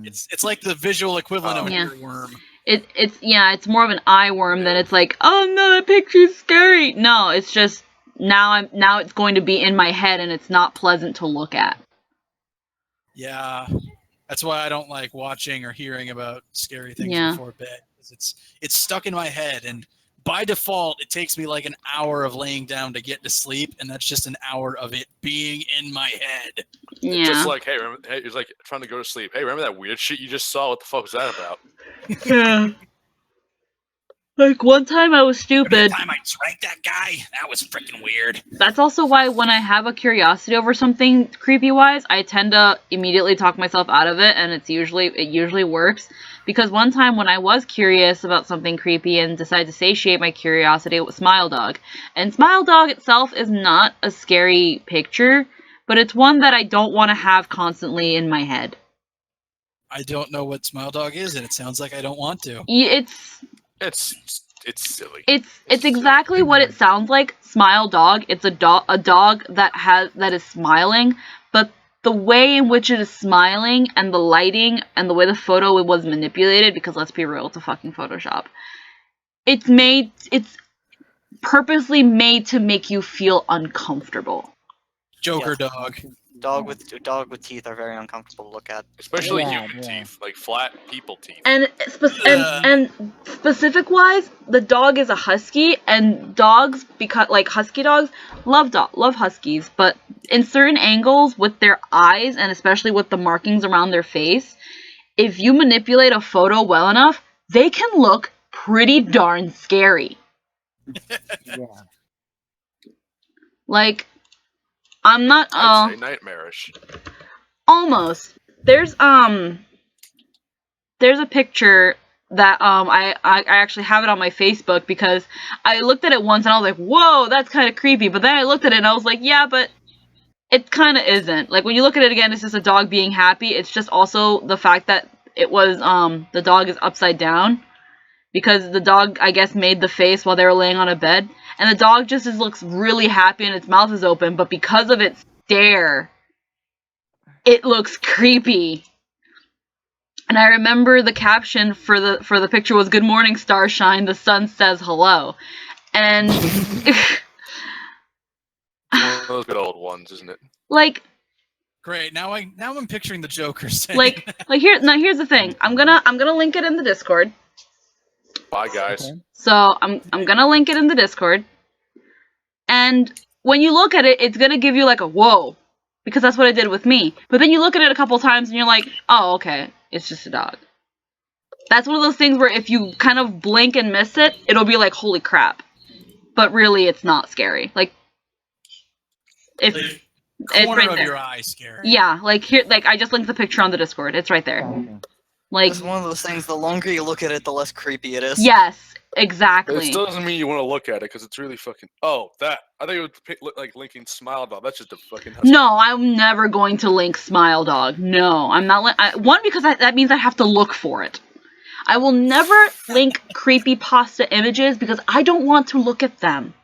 it's like the visual equivalent of an Yeah. earworm. it's more of an eye worm than it's like, oh no, that picture's scary. No, it's just now it's going to be in my head and it's not pleasant to look at. Yeah, that's why I don't like watching or hearing about scary things Yeah. before bed. 'Cause it's stuck in my head, and by default, it takes me like an hour of laying down to get to sleep, and that's just an hour of it being in my head. Yeah. Just like, hey, it's like trying to go to sleep. Hey, remember that weird shit you just saw? What the fuck was that about? Yeah. Like one time I was Every stupid. time I drank that guy, that was freaking weird. That's also why when I have a curiosity over something creepy wise, I tend to immediately talk myself out of it, and it usually works. Because one time when I was curious about something creepy and decided to satiate my curiosity, it was Smile Dog. And Smile Dog itself is not a scary picture, but it's one that I don't want to have constantly in my head. I don't know what Smile Dog is, and it sounds like I don't want to. It's silly. It's exactly what it sounds like. Smile Dog. It's a dog that is smiling, but the way in which it is smiling and the lighting and the way the photo was manipulated, because let's be real, it's a fucking Photoshop. purposely made to make you feel uncomfortable. Joker Yes. dog. Dog with teeth are very uncomfortable to look at. Especially Yeah, human yeah. teeth, like flat people teeth. And Ugh. and specific wise, the dog is a husky, and dogs, because like husky dogs love huskies, but in certain angles with their eyes and especially with the markings around their face, if you manipulate a photo well enough, they can look pretty darn scary. Yeah. Like, I'm not I'd say nightmarish. almost. There's a picture that I actually have it on my Facebook because I looked at it once and I was like, whoa, that's kind of creepy. But then I looked at it and I was like, yeah, but it kind of isn't. Like, when you look at it again, it's just a dog being happy. It's just also the fact that it was the dog is upside down, because the dog, I guess, made the face while they were laying on a bed, and the dog just looks really happy and its mouth is open, but because of its stare, it looks creepy. And I remember the caption for the picture was "Good morning, starshine. The sun says hello." And One of those good old ones, isn't it? like Great. Now I'm picturing the Joker saying like here's the thing. I'm gonna link it in the Discord. Bye, guys. Okay. So I'm gonna link it in the Discord. And when you look at it, it's gonna give you like a whoa, because that's what it did with me. But then you look at it a couple times and you're like, oh, okay, it's just a dog. That's one of those things where if you kind of blink and miss it, it'll be like, holy crap. But really, it's not scary. Like, if like, it's corner right of there. your eye scary. Yeah, like here, like I just linked the picture on the Discord. It's right there. Gotcha. Like, It's one of those things. The longer you look at it, the less creepy it is. yes, But exactly. it still doesn't mean you want to look at it because it's really fucking. Oh, that. I think it would look like linking Smile Dog. That's just a fucking. Husky. No, I'm never going to link Smile Dog. No, I'm not. One, because that means I have to look for it. I will never link creepypasta images because I don't want to look at them.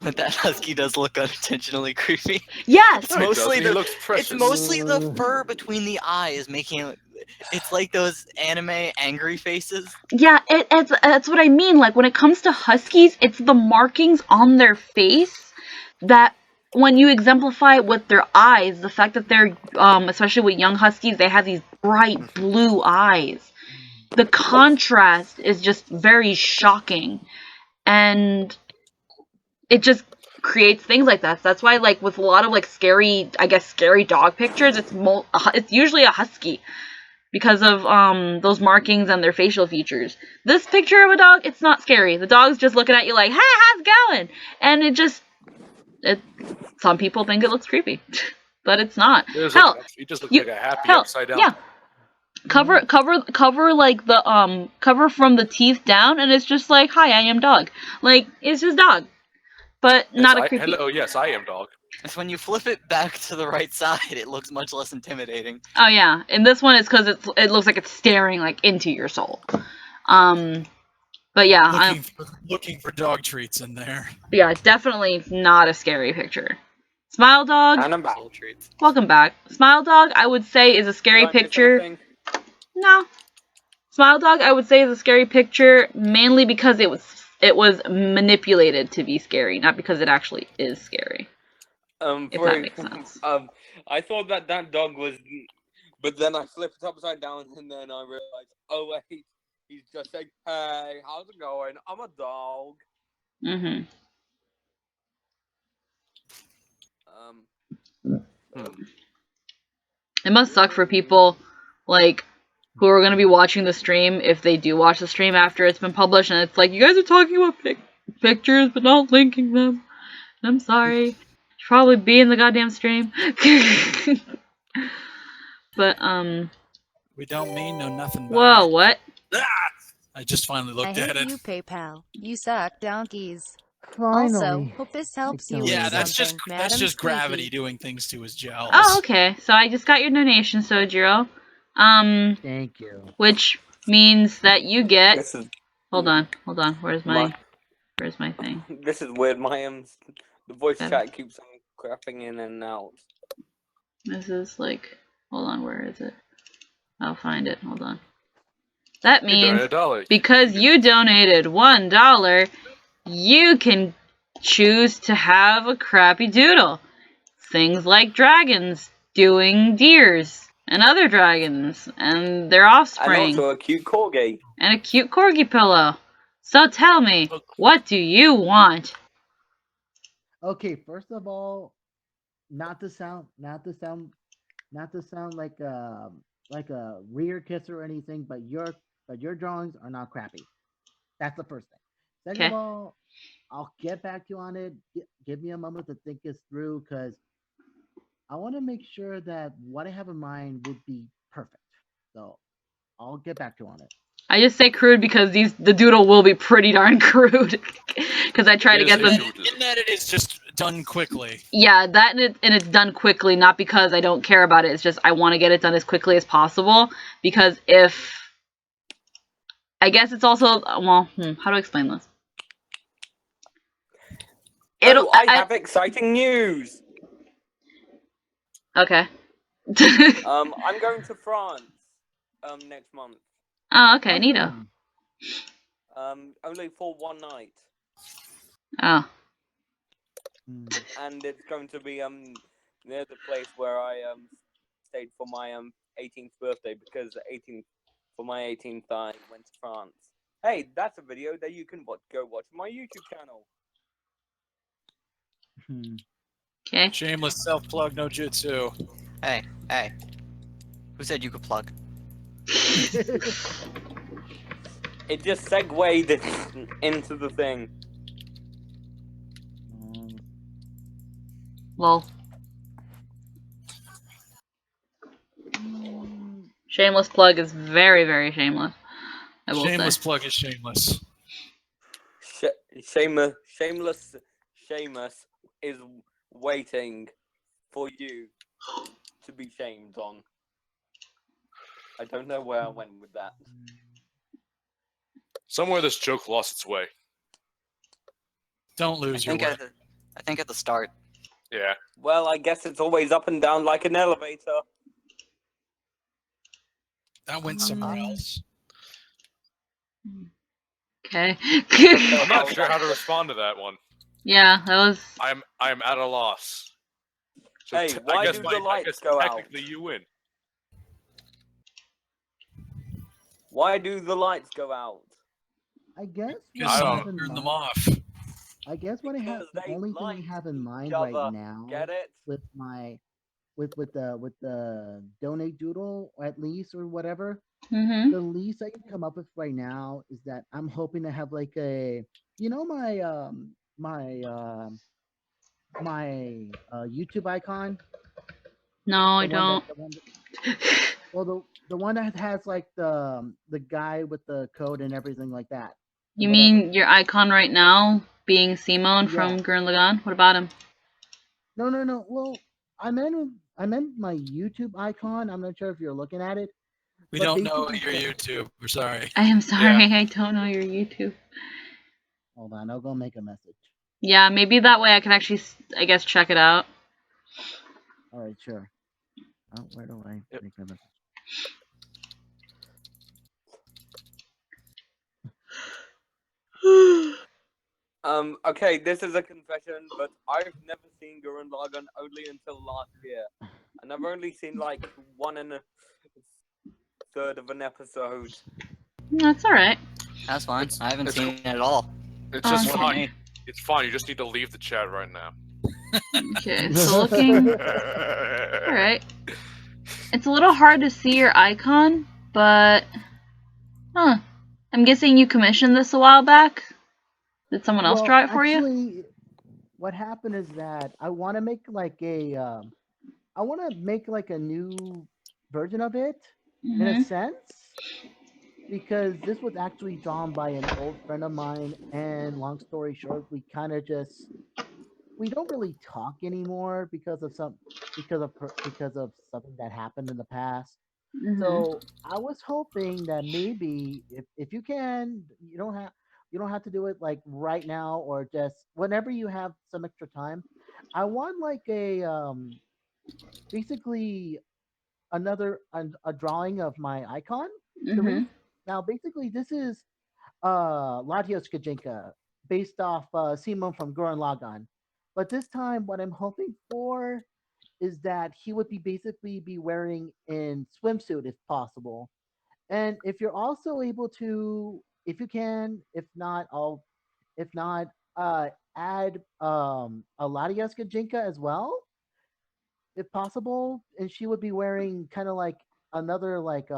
But that husky does look unintentionally creepy. Yes, It's No, he mostly doesn't. He the looks precious. it's mostly the fur between the eyes making it. It's like those anime angry faces. yeah, that's what I mean. Like, when it comes to huskies, it's the markings on their face that, when you exemplify it with their eyes, the fact that they're, especially with young huskies, they have these bright blue eyes. The contrast is just very shocking, and it just creates things like that. So that's why, like, with a lot of like scary, I guess, scary dog pictures, it's usually a husky, because of those markings and their facial features. This picture of a dog, it's not scary. The dog's just looking at you like, "Hey, how's it going?" And some people think it looks creepy, but it's not. Hell, He just looks you- like a happy hell, upside down. yeah. Cover like the cover from the teeth down, and it's just like, "Hi, I am dog." Like, it's just dog, but Yes, not a creepy. hello, yes, I am dog. It's when you flip it back to the right side, it looks much less intimidating. Oh yeah, and this one is because it looks like it's staring like into your soul. But yeah, looking for dog treats in there. yeah, definitely not a scary picture. Smile Dog, And I'm back. Soul treats. welcome back. Smile Dog, I would say, is a scary Did I miss picture. anything? No, Smile Dog, I would say, is a scary picture mainly because it was manipulated to be scary, not because it actually is scary. If For that makes sense. I thought that dog was, but then I flipped it upside down, and then I realized, oh wait, he's just saying, "Hey, how's it going? I'm a dog." Mm-hmm. It must suck for people like who are going to be watching the stream, if they do watch the stream after it's been published, and it's like, you guys are talking about pictures but not linking them. I'm sorry. Should probably be in the goddamn stream. But We don't mean no nothing. whoa, what? I just finally I looked at hate it. you, PayPal. You suck, donkeys. Finally. Also, hope this helps you with Yeah, that's something. just Madam gravity Squeaky. doing things to his gels. Oh, okay. So I just got your donation, Sojiro. Thank you. Which means that you get. This is Hold on. Where's my thing? this is weird. The voice Okay. chat keeps on crapping in and out. This is like, hold on, where is it? I'll find it. Hold on. That You donated means $1. because you donated $1, you can choose to have a crappy doodle. Things like dragons doing deers and other dragons and their And offspring also a cute corgi. and a cute corgi pillow. So tell me, what do you want? Okay, first of all, not to sound like a rear kisser or anything, but your drawings are not crappy. That's the first thing. Second of Okay. all, I'll get back to you on it. Give me a moment to think this through because I want to make sure that what I have in mind would be perfect. So I'll get back to you on it. I just say crude because the doodle will be pretty darn crude. Because I try It to is get a them. doodle. In that it is just done quickly. Yeah, that and it's done quickly, not because I don't care about it. It's just I want to get it done as quickly as possible. Because if I guess it's also well, how do I explain this? It'll Oh, I have exciting news. okay. I'm going to France next month. Oh, okay, neato. Awesome. Only for one night. Oh, Hmm. And it's going to be near the place where I stayed for my 18th birthday because 18th for my 18th I went to France. Hey, that's a video that you can go watch on my YouTube channel. Hmm. okay. Shameless self plug, no jutsu. Hey, who said you could plug? It just segued into the thing. Well, shameless plug is very, very shameless. I will Shameless say. plug is shameless. Shameless Seamus is waiting for you to be shamed on. I don't know where I went with that. Somewhere this joke lost its way. Don't I lose your think way. I think at the start. Yeah. Well, I guess it's always up and down like an elevator. That went somewhere else. Okay. I'm not sure how to respond to that one. Yeah, that was. I am at a loss. So Hey, I why guess do the lights go out? technically you win. Why do the lights go out? I guess Because I someone don't in turned them mind. off. I guess what I have, Because the they only thing like I have in each mind right other. now Get it? with my with the donate doodle at least or whatever, Mm-hmm. the least I can come up with right now is that I'm hoping to have like a my YouTube icon, No, I don't. the one well the one that has like the guy with the code and everything like that You and whatever. mean your icon right now being Simone Yeah. from Gurren Lagann? What about him? No. Well, I meant my YouTube icon. I'm not sure if you're looking at it, We but don't know basically, your YouTube. We're sorry. I am sorry, Yeah. I don't know your YouTube. hold on, I'll go make a message. Yeah, maybe that way I can actually, I guess, check it out. All right, sure. Oh, where do I Yep. make my message? Okay, this is a confession, but I've never seen Gurren Lagann only until last year. And I've only seen like 1 1/3 of an episode. That's alright. That's fine. It's- I haven't it's seen it at all. It's just Okay. fine. It's fine. You just need to leave the chat right now. Okay, so looking. Alright. It's a little hard to see your icon, but. Huh. I'm guessing you commissioned this a while back? Did someone else Well, draw it for you? actually, what happened is that I want to make like I want to make like a new version of it in a Mm-hmm. sense because this was actually drawn by an old friend of mine, and long story short, we don't really talk anymore because of something that happened in the past. Mm-hmm. So I was hoping that maybe if you can, you don't have to do it like right now or just whenever you have some extra time. I want like a basically a drawing of my icon. The Mm-hmm. reason now basically this is Latios Kajinka based off Simon from Gurren Lagann. But this time, what I'm hoping for is that he would be basically be wearing in swimsuit if possible. And if you're also able to, if you can, if not, add a Latiaska Jinka as well, if possible. And she would be wearing kind of like another like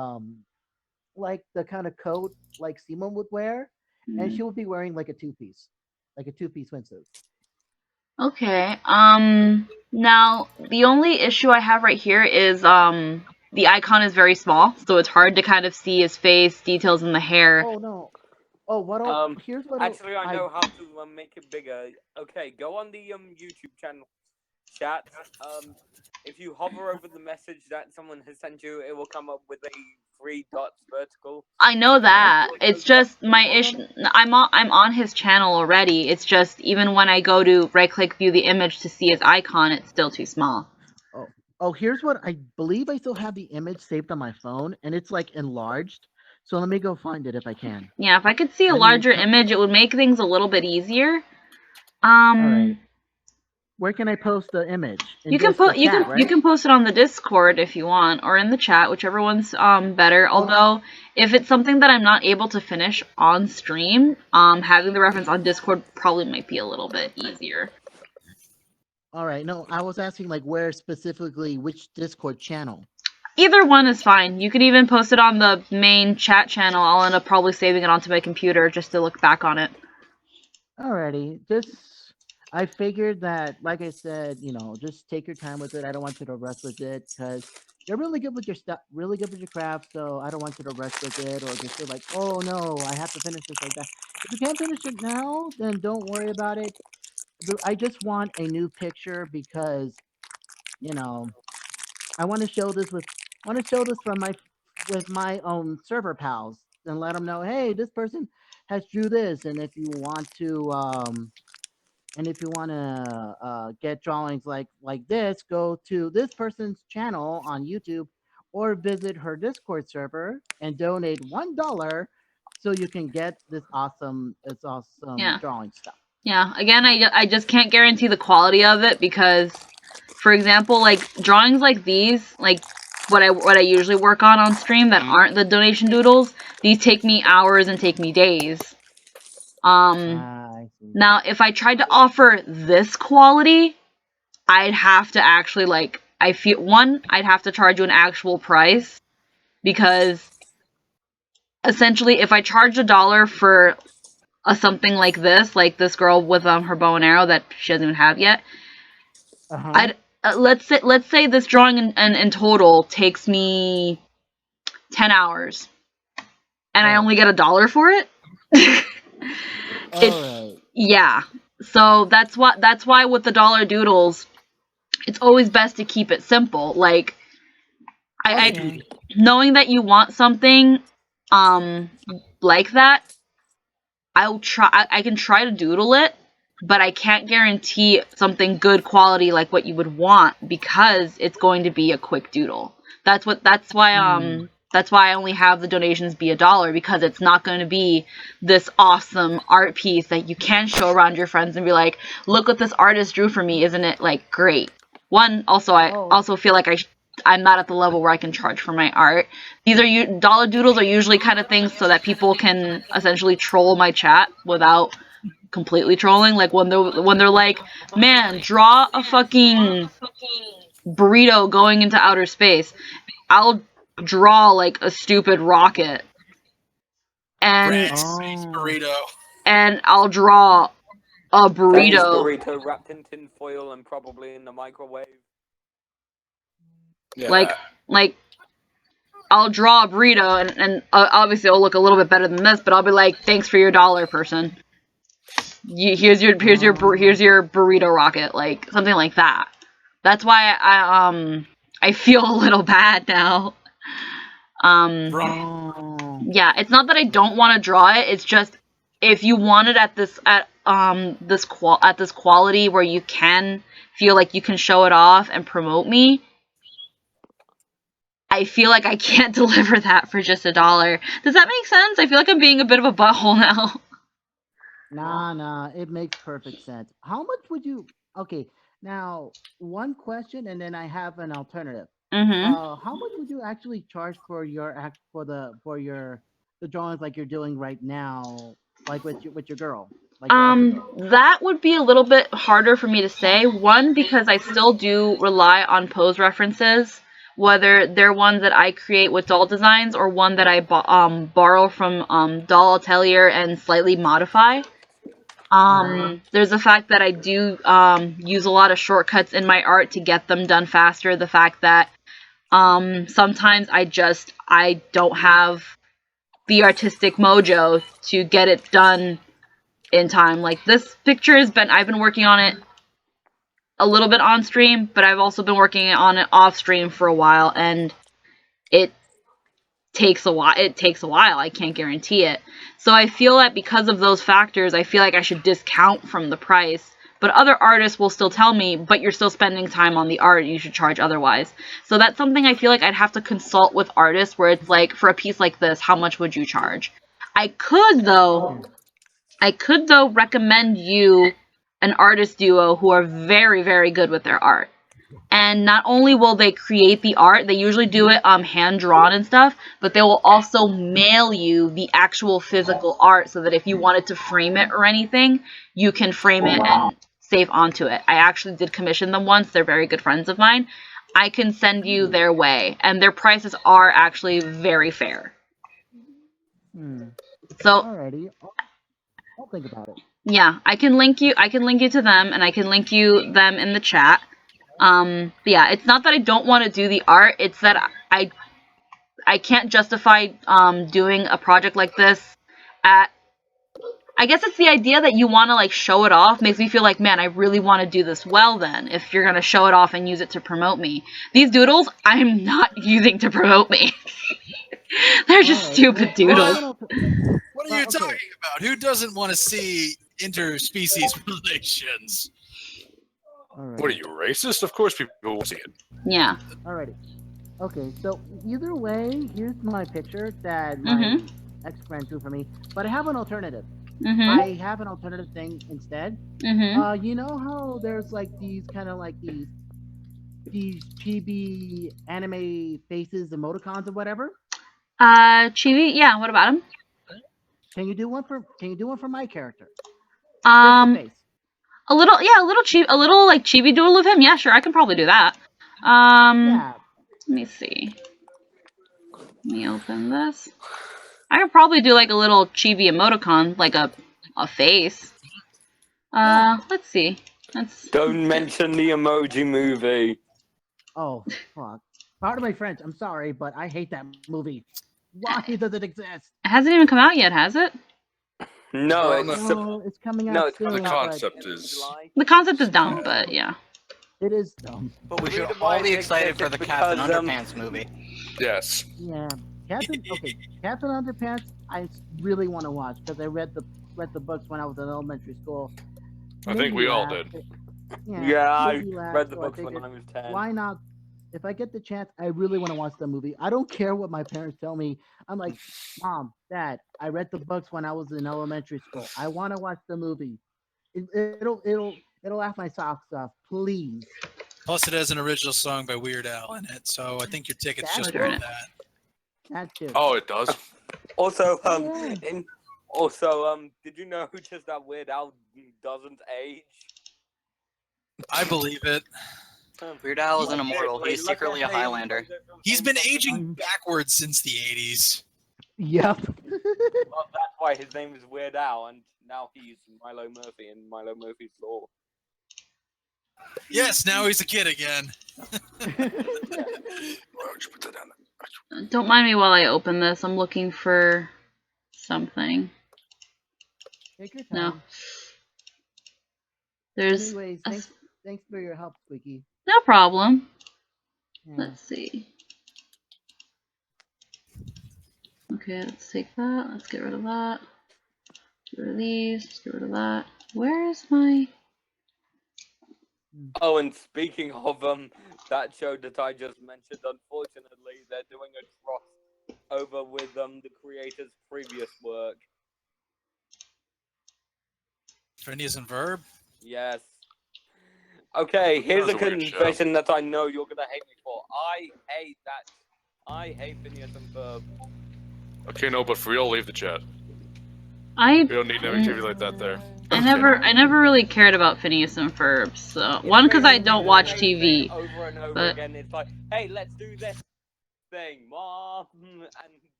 the kind of coat like Simon would wear, and Hmm. she would be wearing like a two-piece swimsuit. Okay. Now the only issue I have right here is the icon is very small, so it's hard to kind of see his face, details in the hair. Oh no. Oh, Um, here's what actually, I I know how to make it bigger. Okay, go on the YouTube channel chat. If you hover over the message that someone has sent you, it will come up with a three dots vertical. I know If you that. click It's those dots, just my click on issue. them. I'm on his channel already. It's just even when I go to right click view the image to see his icon, it's still too small. Oh, oh, here's what I believe I still have the image saved on my phone, and it's like enlarged. So let me go find it if I can. Yeah, if I could see a Let me. larger image, it would make things a little bit easier. All right. Um, Where can I post the image? In you can just the put chat, you right? can post it on the Discord if you want, or in the chat, whichever one's better. Oh, Although if it's something that I'm not able to finish on stream, having the reference on Discord probably might be a little bit easier. all right. No, I was asking like where specifically, which Discord channel. Either one is fine. You could even post it on the main chat channel. I'll end up probably saving it onto my computer just to look back on it. Alrighty, just I figured that, like I said, just take your time with it. I don't want you to rush with it because you're really good with your stuff, really good with your craft. So I don't want you to rush with it or just feel like, oh no, I have to finish this like that. If you can't finish it now, then don't worry about it. I just want a new picture because you know I want to show this from my with my own server pals and let them know, hey, this person has drew this, and if you want to get drawings like this, go to this person's channel on YouTube or visit her Discord server and donate $1 so you can get this awesome Yeah. drawing stuff. Yeah. Again, Now, I just can't guarantee the quality of it because, for example, like drawings like these, like what I usually work on stream that aren't the donation doodles, these take me hours and take me days. I see. Now if I tried to offer this quality, I'd have to actually I'd have to charge you an actual price because essentially if I charged $1 for something like this girl with her bow and arrow that she doesn't even have yet, Uh-huh. I'd let's say this drawing in total takes me 10 hours and I Right. only get $1 for it. All It right. yeah. So that's why with the dollar doodles, it's always best to keep it simple. Like I Okay. knowing that you want something um like that, I can try to doodle it, but I can't guarantee something good quality like what you would want because it's going to be a quick doodle. Hmm. That's why I only have the donations be $1 because it's not going to be this awesome art piece that you can show around your friends and be like, look what this artist drew for me, isn't it like great? One, also I Oh. also feel like I'm not at the level where I can charge for my art. These are dollar doodles are usually kind of things so that people can essentially troll my chat without completely trolling. Like when they're like, man, draw a fucking burrito going into outer space. I'll draw like a stupid rocket and Red space Oh. burrito. I'll draw a Space burrito burrito wrapped in tin foil and probably in the microwave. Yeah. like like I'll draw a burrito and obviously it'll look a little bit better than this, but I'll be like, thanks for your $1, person. Here's your Oh. burrito rocket, like something like that. That's why I feel a little bad now. Right. Oh. Yeah, it's not that I don't want to draw it. It's just if you want it at this quality where you can feel like you can show it off and promote me, I feel like I can't deliver that for just $1. Does that make sense? I feel like I'm being a bit of a butthole now. Nah, it makes perfect sense. How much would you? Okay, now one question, and then I have an alternative. Mm-hmm. How much would you actually charge for your act for your the drawings like you're doing right now, like with your girl, like your art girl? That would be a little bit harder for me to say. One, because I still do rely on pose references, whether they're ones that I create with doll designs or one that I borrow from Doll Atelier and slightly modify. There's the fact that I do use a lot of shortcuts in my art to get them done faster. The fact that sometimes I don't have the artistic mojo to get it done in time. Like this picture I've been working on it a little bit on stream, but I've also been working on it off stream for a while, and it takes a while. It takes a while. I can't guarantee it. So I feel that because of those factors, I feel like I should discount from the price. But other artists will still tell me, but you're still spending time on the art, you should charge otherwise. So that's something I feel like I'd have to consult with artists where it's like, for a piece like this, how much would you charge? I could though recommend you an artist duo who are very, very good with their art. And not only will they create the art, they usually do it hand drawn and stuff, but they will also mail you the actual physical art so that if you wanted to frame it or anything, you can frame it and save onto it. I actually did commission them once. They're very good friends of mine. I can send you their way, and their prices are actually very fair. Hmm. So Alrighty, I'll think about it. yeah, I can link you. I can link you to them, and I can link you them in the chat. But yeah, it's not that I don't want to do the art. It's that I can't justify doing a project like this at. I guess it's the idea that you want to like show it off makes me feel like, man, I really want to do this well then, if you're going to show it off and use it to promote me. These doodles, I'm not using to promote me. They're just All right. stupid Well, I have doodles. an alter- What are well, you okay. talking about? Who doesn't want to see interspecies relations? All right. What are you, racist? Of course people will see it. Yeah. Alrighty. Okay, so either way, here's my picture that my Mhm. ex-friend drew for me. But I have an alternative. Mhm. I have an alternative thing instead. Mhm. You know how there's like these kind of like these chibi anime faces, emoticons, or whatever? Chibi, yeah. What about him? Can you do one for my character? Just the Um, face. a little, yeah, a little like chibi doodle of him. Yeah, sure, I can probably do that. Yeah. Let me see. Let me open this. I could probably do like a little chibi emoticon, like a face. Yeah. Let's see. Let's. Don't mention the Emoji Movie. Oh fuck. Pardon my French. I'm sorry, but I hate that movie. Why does it exist? It hasn't even come out yet, has it? No, Oh, it's No, it's coming no, out it's The coming soon, out but concept in is July. The concept is dumb, oh, but yeah. it is dumb. But we The should reason all why be it excited exists for is the Captain because, Underpants movie. yes. Yeah, Captain Underpants. Really want to watch because I read the books when I was in elementary school. I Made think me we all laugh. did. Yeah, Yeah, made I me laugh. read the So I books when figured, I was 10. why not? If I get the chance, I really want to watch the movie. I don't care what my parents tell me. I'm like, Mom, Dad, I read the books when I was in elementary school. I want to watch the movie. It'll laugh my socks off, please. Plus, it has an original song by Weird Al in it, so I think your ticket's That's just darn worth it. that. That too. Oh, it does. Also, Oh, yeah. did you know just that Weird Al doesn't age? I believe it. Weird Al is an Look at- immortal. like, He's look secretly a at him, Highlander. He's been aging Um, backwards since the 80s. Yep. Well, that's why his name is Weird Al, and now he's Milo Murphy in Milo Murphy's Law. Yes, now he's a kid again. Why don't you put that down there? Don't mind me while I open this. I'm looking for something. Take your No. time. There's Anyways, a thanks for your help, Squeaky. no problem. Yeah. Let's see. Okay, let's take that. Let's get rid of that. Get rid of these. Let's get rid of that. Where is my... Oh, and speaking of that show that I just mentioned, unfortunately, they're doing a crossover with the creator's previous work. Phineas and Verb. Yes. Okay, here's That a was a weird show. confession that I know you're gonna hate me for. I hate Phineas and Ferb. Okay, no, but for real, leave the chat. I We don't need negativity like that there. I never really cared about Phineas and Ferb. So one, because I don't watch TV. Over and over but- again, it's like, hey, let's do this thing, Mom. And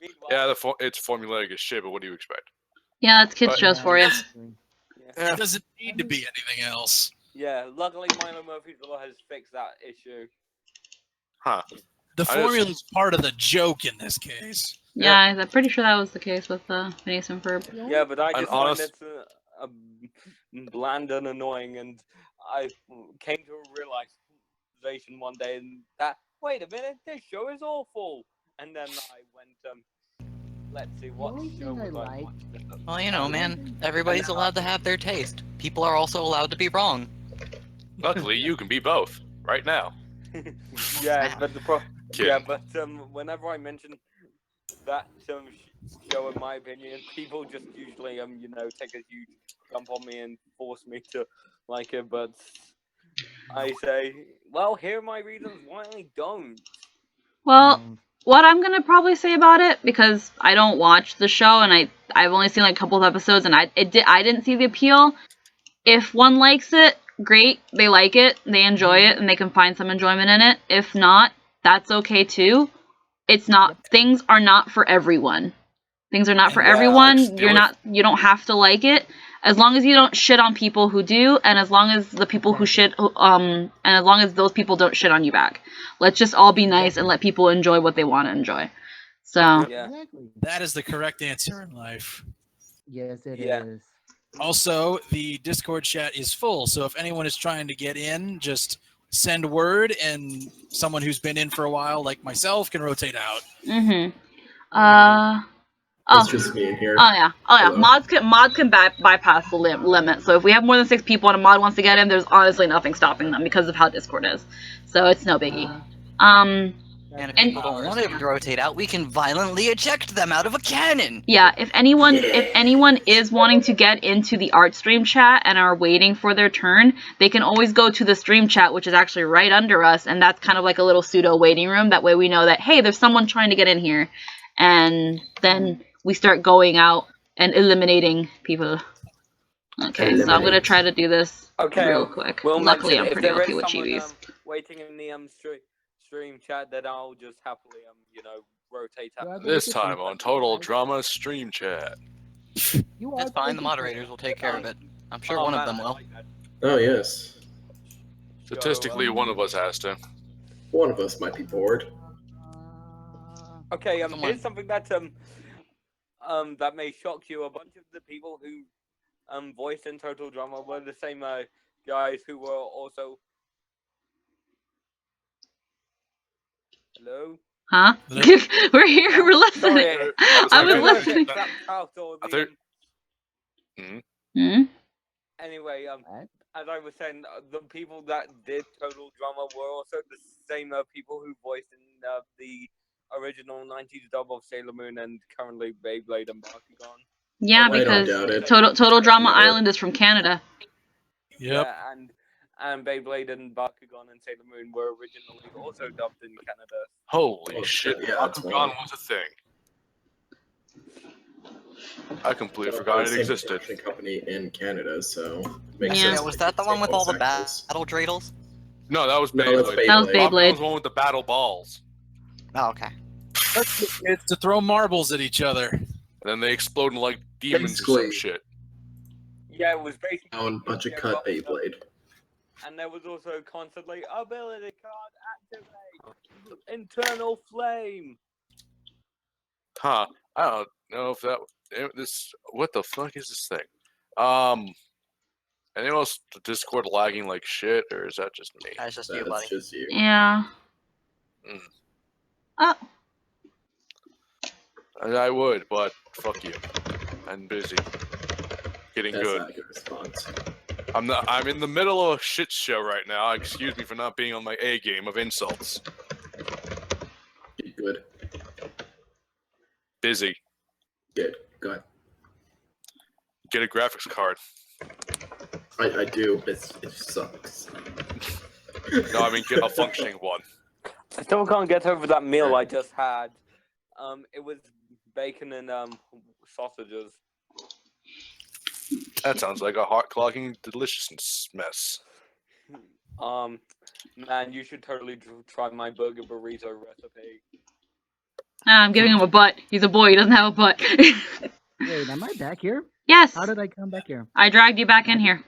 meanwhile, Yeah, it's formulaic as shit, but what do you expect? Yeah, that's kids But- shows for you. yeah. It doesn't need to be anything else. Yeah, luckily Milo Murphy's Law has fixed that issue. Huh. The I formula is part of the joke in this case. Yeah, I'm pretty sure that was the case with Phineas and Ferb. Yeah, but I An just honest- find it bland and annoying, and I came to a realization one day that, wait a minute, this show is awful. And then I went, let's see, what only show thing I was I like- watching? Well, you know, man, everybody's allowed to have their taste. People are also allowed to be wrong. Luckily, you can be both right now. Yeah, but Kidding. yeah, but whenever I mention that show, in my opinion, people just usually take a huge jump on me and force me to like it. But I say, well, here are my reasons why I don't. Well, what I'm gonna probably say about it, because I don't watch the show and I've only seen like a couple of episodes and I didn't see the appeal. If one likes it, great, they like it, they enjoy it, and they can find some enjoyment in it. If not, that's okay too. It's not things are not for everyone. Things are not for Yeah, everyone. like, You don't have to like it. As long as you don't shit on people who do, and as long as the people who shit and as long as those people don't shit on you back. Let's just all be nice and let people enjoy what they want to enjoy. So Yeah. Exactly. That is the correct answer in life. Yes, it is. Yeah. Also, the Discord chat is full, so if anyone is trying to get in, just send word, and someone who's been in for a while, like myself, can rotate out. It's just me in here. Oh yeah. Hello. Mods can bypass the limit. So if we have more than 6 people and a mod wants to get in, there's honestly nothing stopping them because of how Discord is. So it's no biggie. And if And- people don't want to rotate out, we can violently eject them out of a cannon. Yeah, if anyone is wanting to get into the art stream chat and are waiting for their turn, they can always go to the stream chat, which is actually right under us, and that's kind of like a little pseudo waiting room. That way we know that, hey, there's someone trying to get in here, and then we start going out and eliminating people. Okay, so I'm gonna try to do this real quick. We'll Luckily, mention I'm if pretty there lucky is with someone, Chivis. waiting in the stream chat, then I'll just happily rotate out. This time on Total Drama Stream Chat. It's fine, the moderators will take care of it. I'm sure one of them will. Oh, yes. Statistically, one of us has to. One of us might be bored. Okay, Someone- here's something that that may shock you. A bunch of the people who voiced in Total Drama were the same guys who were also. Hello. Huh? We're here. We're listening. Sorry, I was listening. I think- Hmm? Anyway, as I was saying, the people that did Total Drama were also the same people who voiced in the original 90s dub of Sailor Moon and currently Beyblade and Bakugan. Yeah, I don't because doubt it. Total Drama Yeah. Island is from Canada. Yep. Yeah, and Beyblade and Bakugan and Sailor Moon were originally also dubbed in Canada. Holy Oh, shit, yeah, that's Bakugan wild. was a thing. I completely forgot it Same existed. production company in Canada, so makes Yeah. sense. Yeah, was that the one with all the battles? battle dreidels? No, that was No, Beyblade. that's That was Beyblade. Bakugan Beyblade. was the one with the battle balls. Oh, okay. It's to throw marbles at each other. And then they explode into like demons or some Basically. shit. Yeah, it was basically. Now a bunch of cut Beyblade. And there was also constantly ability card activate, internal flame. Huh. I don't know if this. What the fuck is this thing? Anyone else Discord lagging like shit, or is that just me? That's just you, That's buddy. just you. Yeah. Mm. Oh. I would, but fuck you. I'm busy. Getting That's good. not a good response. I'm in the middle of a shit show right now. Excuse me for not being on my A game of insults. Good. Busy. Good. Go ahead. Get a graphics card. I do. It sucks. No, I mean get a functioning one. I still can't get over that meal I just had. It was bacon and sausages. That sounds like a heart clogging deliciousness mess. Man, you should totally try my burger burrito recipe. I'm giving him a butt. He's a boy. He doesn't have a butt. Wait, am I back here? Yes. How did I come back here? I dragged you back in here.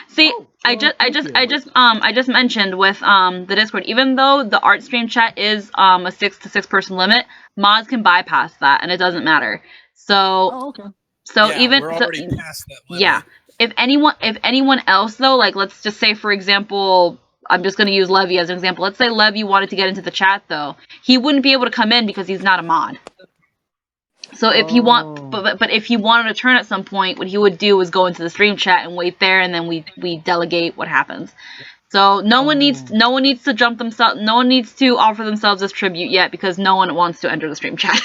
See, Oh, I well, thank you. I just mentioned with the Discord, even though the art stream chat is a 6 to 6 person limit, mods can bypass that and it doesn't matter. So Oh, okay. so Yeah, even we're so, already past that limit. yeah. If anyone else though, like let's just say for example, I'm just gonna use Levy as an example. Let's say Levy wanted to get into the chat though, he wouldn't be able to come in because he's not a mod. So if he but if he wanted to turn at some point, what he would do is go into the stream chat and wait there, and then we delegate what happens. So no one needs to jump themselves. No one needs to offer themselves as tribute yet because no one wants to enter the stream chat.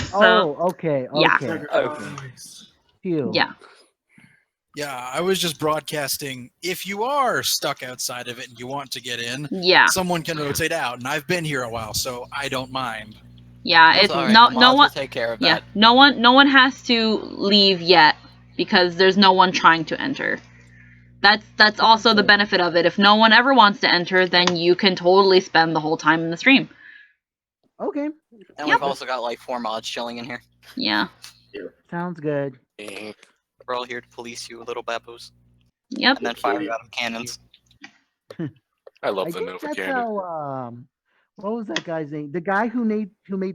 So okay. yeah. Phew. Yeah. Yeah, I was just broadcasting. If you are stuck outside of it and you want to get in, Yeah. someone can rotate out. And I've been here a while, so I don't mind. Yeah, it's Sorry, no the mods one. will take care of Yeah, that. no one has to leave yet because there's no one trying to enter. That's also the benefit of it. If no one ever wants to enter, then you can totally spend the whole time in the stream. Okay. And we've also got like 4 mods chilling in here. Yeah. Sounds good. We're all here to police you, little baboos. Yep. And then fire out of cannons. I love I the think Nova that's cannon. how what was that guy's name? The guy who made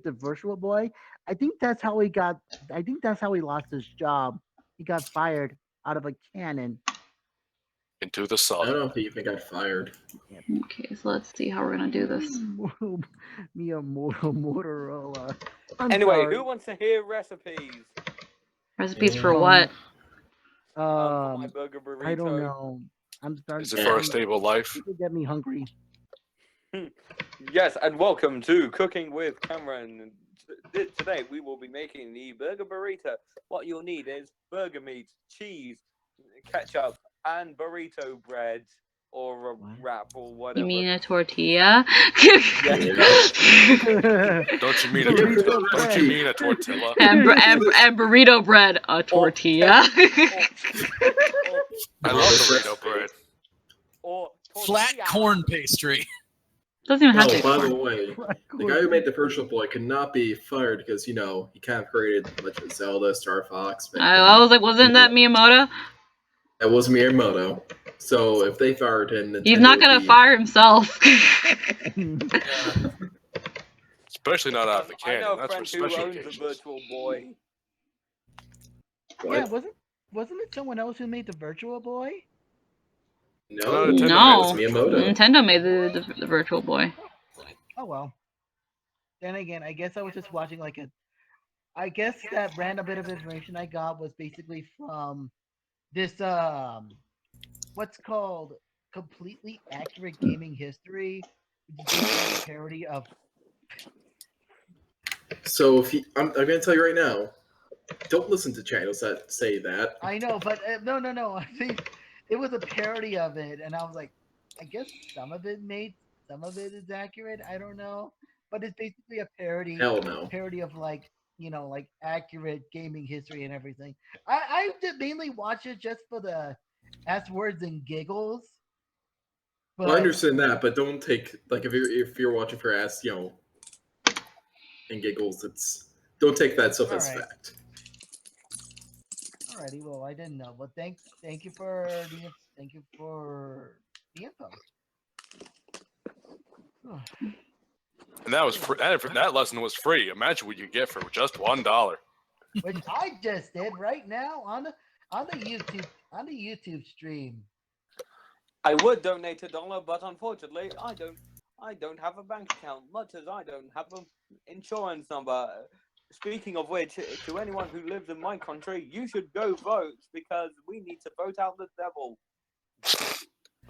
the Virtual Boy. I think that's how he lost his job. He got fired out of a cannon. Into the I sun. don't know if he even got fired. Okay, so let's see how we're gonna do this. Me a Motorola. I'm Anyway, sorry. who wants to hear recipes? Recipes for what? For my burger burrito. I don't know. I'm starting. Is it for a stable life? You get me hungry. Yes, and welcome to Cooking with Cameron. Today we will be making the burger burrito. What you'll need is burger meat, cheese, ketchup, and burrito bread, or a wrap, or whatever. You mean a tortilla? Don't you mean a tortilla? And burrito bread, a tortilla. I love burrito bread. Or Flat corn pastry. Doesn't even have to Oh, be by corn. the way, the guy who made the Virtual Boy could not be fired because, he kind of created Legend of Zelda, Star Fox. I was like, wasn't that Miyamoto? That was Miyamoto. So if they fired him, He's Nintendo not would gonna be- fire himself. Especially not out of the I know cannon. a That's for friend who special owns a occasions. Virtual Boy. Yeah, What? wasn't it someone else who made the Virtual Boy? No, Nintendo No. it was Miyamoto. Nintendo made the Virtual Boy. Oh well. Then again, I guess I was just watching I guess that random bit of information I got was basically from this what's called completely accurate gaming history, which is a parody of. So I'm going to tell you right now, don't listen to channels that say that. I know, but no. I think it was a parody of it, and I was like, I guess some of it is accurate. I don't know, but it's basically a parody. Hell no. Parody of like accurate gaming history and everything. I did mainly watch it just for the S words and giggles. But Well, I understand that, but don't take if you're watching for ass, and giggles. Don't take that stuff as Alright. fact. Alrighty, well, I didn't know, but thank you for the info. And that was that lesson was free. Imagine what you get for just $1. Which I just did right now on the YouTube stream. I would donate $1, but unfortunately, I don't have a bank account, much as I don't have an insurance number. Speaking of which, to anyone who lives in my country, you should go vote because we need to vote out the devil.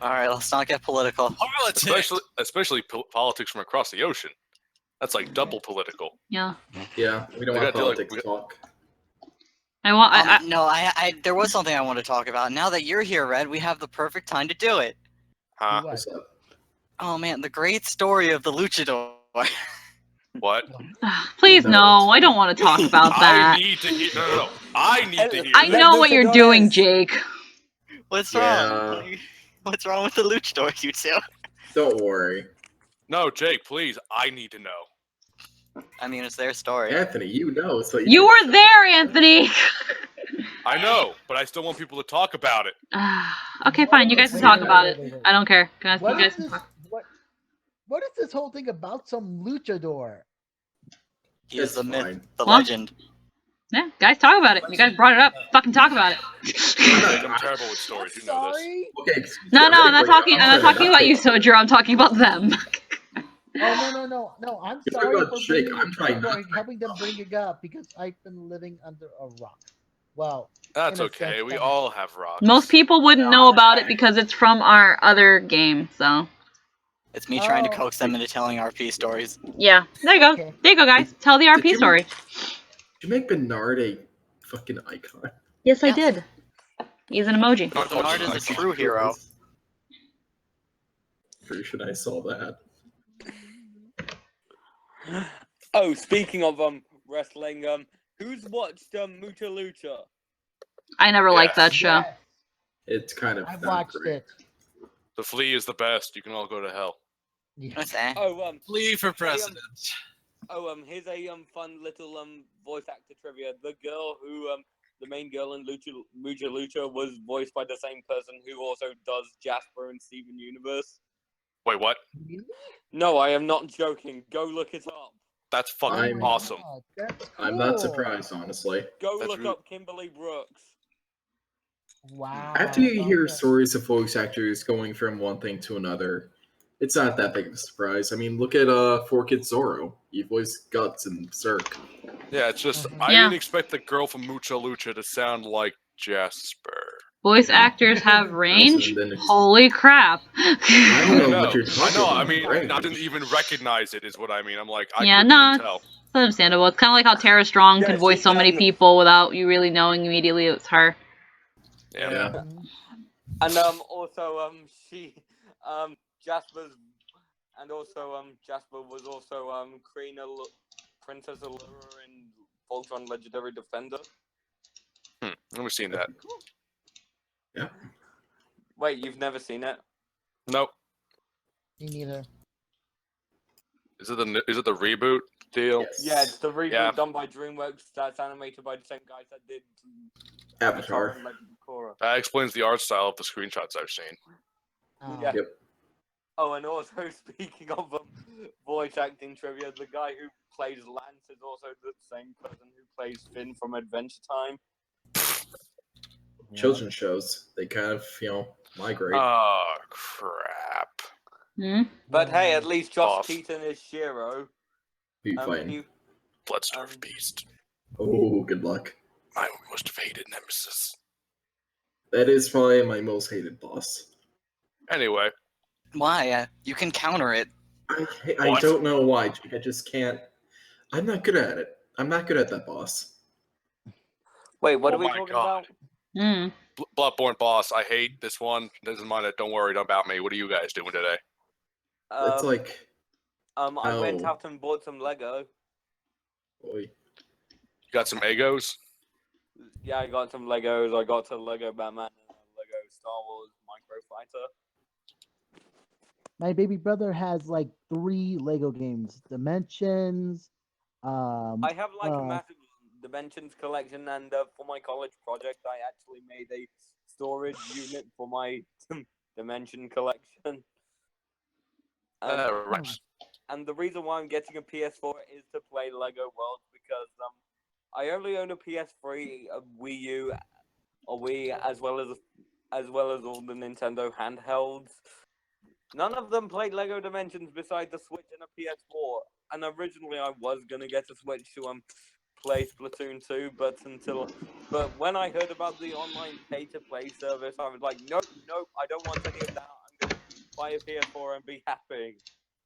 All right, let's not get political. Politics. Especially politics from across the ocean. That's like double political. Yeah. Yeah, we don't We want gotta do, like, politics talk. I want. No, there was something I want to talk about. Now that you're here, Red, we have the perfect time to do it. Huh? Do what? What's up? Oh man, the great story of the luchador. What? Please, No. no. I don't want to talk about I that. need to hear. No. I need to hear. I that. know what you're doing, Luchadores. Jake. What's Yeah. wrong? What's wrong with the luchador, you two? Don't worry, No, Jake, please. I need to know. I mean, it's their story. Anthony. You know, so you. You can were shut there, Anthony. I know, but I still want people to talk about it. Okay, fine. You guys can Wait, talk wait, about wait, it. wait, wait. I don't care. Guys, What you is guys can this? talk. What is this whole thing about some luchador? He is It's the myth, fine. the Well, legend. Yeah, guys, talk about it. You guys brought it up. Fucking talk about it. Jake, I'm terrible with stories. You know this. Sorry. Okay, excuse me, No, I'm no, gonna I'm not bring it up. talking. I'm I'm not trying to talking not about you, take- Sojer. I'm talking about them. Oh no! I'm You're sorry talking about Jake. I'm trying not to. helping them bring it up because I've been living under a rock. Well, That's in a okay. sense We that- all have rocks. Most people wouldn't know about it because it's from our other game. So It's me trying to Oh. coax them into telling RP stories. yeah, there you go. Okay. There you go, guys. Tell the Did RP you story. Did you make Bernard a fucking icon? Yes, I Yes. did. He's an emoji. Bernard is a true hero. Pretty sure I saw that. Oh, speaking of wrestling, who's watched Mucha Lucha? I never liked that Yes. show. Yes, It's kind of. I not watched great. it. The Flea is the best. You can all go to hell. Yeah. What's that? Oh, Flee for president. here's a fun little voice actor trivia. The girl who the main girl in Mucha Lucha was voiced by the same person who also does Jasper in Steven Universe. Wait, what? No, I am not joking. Go look it up. That's fucking I'm- awesome. God, that's I'm not cool. surprised, honestly. Go That's look really- up Kimberly Brooks. Wow. After you hear okay. stories of voice actors going from one thing to another, it's not that big of a surprise. I mean, look at 4Kids Zorro. He voiced Guts and Berserk. Yeah, it's just Mhm. I Yeah. didn't expect the girl from Mucha Lucha to sound like Jasper. Voice actors have range. And then it's- Holy crap! I don't know No, what you're I talking know. about. I mean, Range. I didn't even recognize it. Is what I mean. I'm like, I Yeah, couldn't no, even tell. it's understandable. It's kind of like how Tara Strong Yeah, could voice she so many can. people without you really knowing immediately it was her. Yeah. Yeah. Mhm. And also she Jasper's and also Jasper was also Princess Allura in Voltron Legendary Defender. I've never seen that. Yeah. Wait, you've never seen it? Nope. Me neither. Is it the reboot deal? Yes. Yeah, it's the reboot Yeah. done by DreamWorks that's animated by the same guys that did Avatar. and Legend of Korra. That explains the art style of the screenshots I've seen. Yeah. Yep. Oh, and also speaking of voice acting trivia, the guy who plays Lance is also the same person who plays Finn from Adventure Time. Children's shows, they kind of, migrate. Oh crap! Hmm? But hey, at least Josh Off. Keaton is Shiro. Who you fighting? Bloodstarved Beast. Oh, good luck. My most hated nemesis. That is probably my most hated boss. Anyway, Why? You can counter it. I What? don't know why. Jake. I just can't. I'm not good at it. I'm not good at that boss. Wait, what Oh are we my talking God. about? Hmm. Bloodborne boss. I hate this one. Doesn't mind it. Don't worry about me. What are you guys doing today? It's like, I went oh. out and bought some Lego. boy. You got some Egos? Yeah, I got some Legos. I got a Lego Batman and a Lego Star Wars Micro Fighter. My baby brother has like 3 Lego games. Dimensions. I have like a uh, massive Dimensions collection, and for my college project, I actually made a storage unit for my Dimension collection. Right. And the reason why I'm getting a PS4 is to play Lego Worlds because I only own a PS3, a Wii U, a Wii, as well as all the Nintendo handhelds. None of them played Lego Dimensions besides the Switch and a PS4. And originally I was gonna get a Switch to play Splatoon 2, but when I heard about the online pay-to-play service, I was like, nope, I don't want any of that. I'm gonna buy a PS4 and be happy.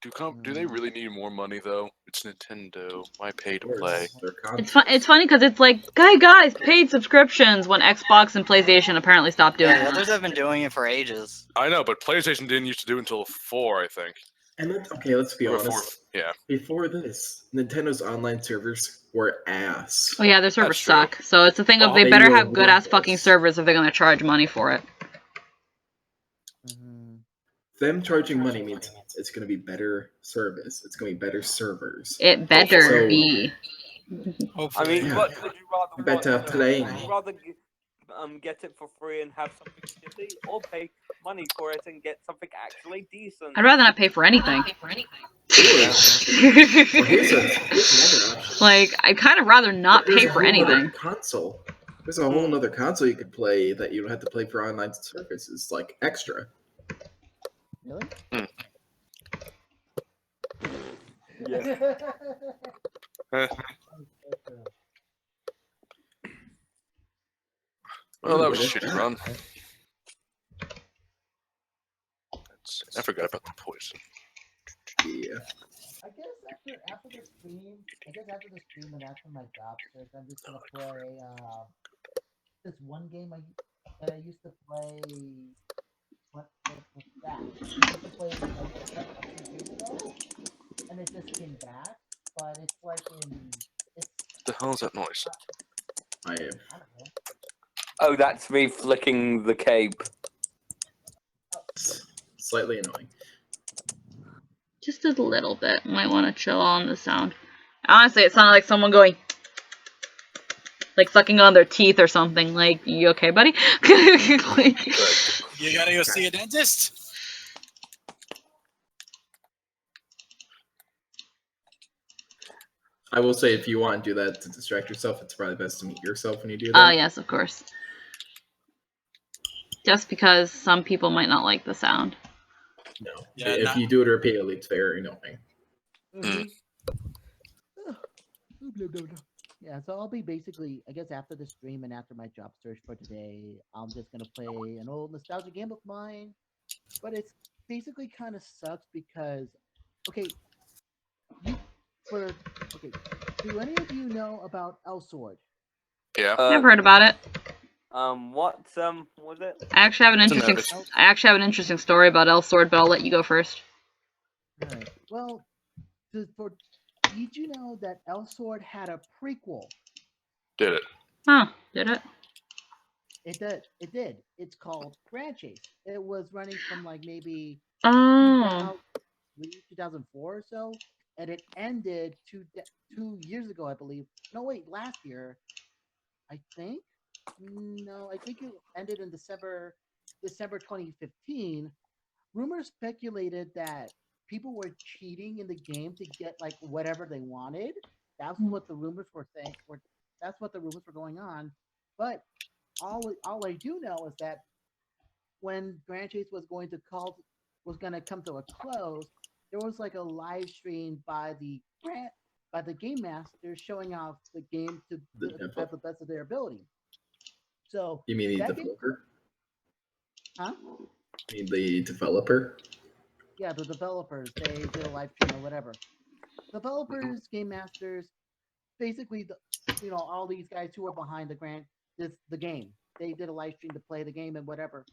Do they really need more money though? It's Nintendo. Why pay to Of play? course, they're It's funny because it's like, guys, paid subscriptions when Xbox and PlayStation apparently stopped doing Yeah, the it. others have been doing it for ages. I know, but PlayStation didn't used to do it until 4, I think. And let's be Or honest. 4, yeah. Before this, Nintendo's online servers were ass. Oh yeah, their servers That's true. suck. So it's a thing of Well, they they better were have good ass worthless. fucking servers if they're gonna charge money for it. Them charging money means it's going to be better service. It's going to be better servers. It better So- be. I Hopefully. mean, Yeah. what would you rather Better want? playing. Would you rather get it for free and have something shitty, or pay money for it and get something actually decent? I'd rather not pay for anything. Well, here's another option. Like, I'd kind of rather not There's pay a for whole other anything. console. There's a whole other console you could play that you don't have to play for online services, like extra. Really? Yeah. Well, that was a shitty run. I forgot about the poison. Yeah. I guess after the stream, and after my job search, I'm just gonna play this one game that I used to play. What was that? I used to play like a few years ago, and it just came back. But it's like it's The hell is that noise? I am. I don't know. Oh, that's me flicking the cape. Slightly annoying. Just a little bit. Might want to chill on the sound. Honestly, it sounded like someone going, like sucking on their teeth or something. Like, you okay, buddy? Like, You gotta go see a dentist? I will say, if you want to do that to distract yourself, it's probably best to mute yourself when you do that. oh, yes, of course. Just because some people might not like the sound. No. Yeah, if you do it repeatedly, it's very annoying. Yeah, so I'll be basically, I guess, after the stream and after my job search for today, I'm just gonna play an old nostalgia game of mine. But it's basically kind of sucks because, okay, do any of you know about El Sword? Yeah. I've heard about it. What was it? I actually have an interesting story about El Sword, but I'll let you go first. Alright. Well, did you know that El Sword had a prequel? Did it? Huh? Did it? It did. It did. It's called Grand Chase. It was running from like maybe Oh. 2004 or so, and it ended 2 years ago, I believe. No, wait, last year, I think. No, I think it ended in December 2015. Rumors speculated that people were cheating in the game to get like whatever they wanted. That's what the rumors were saying. That's what the rumors were going on. But all I do know is that when Grand Chase was going to come to a close, there was like a live stream by the game master showing off the game to at the best of their ability. So You mean the that game- developer? huh? You mean the developer? Yeah, the developers, they did a live stream or whatever. Developers, game masters, basically all these guys who are behind the game. They did a live stream to play the game and whatever.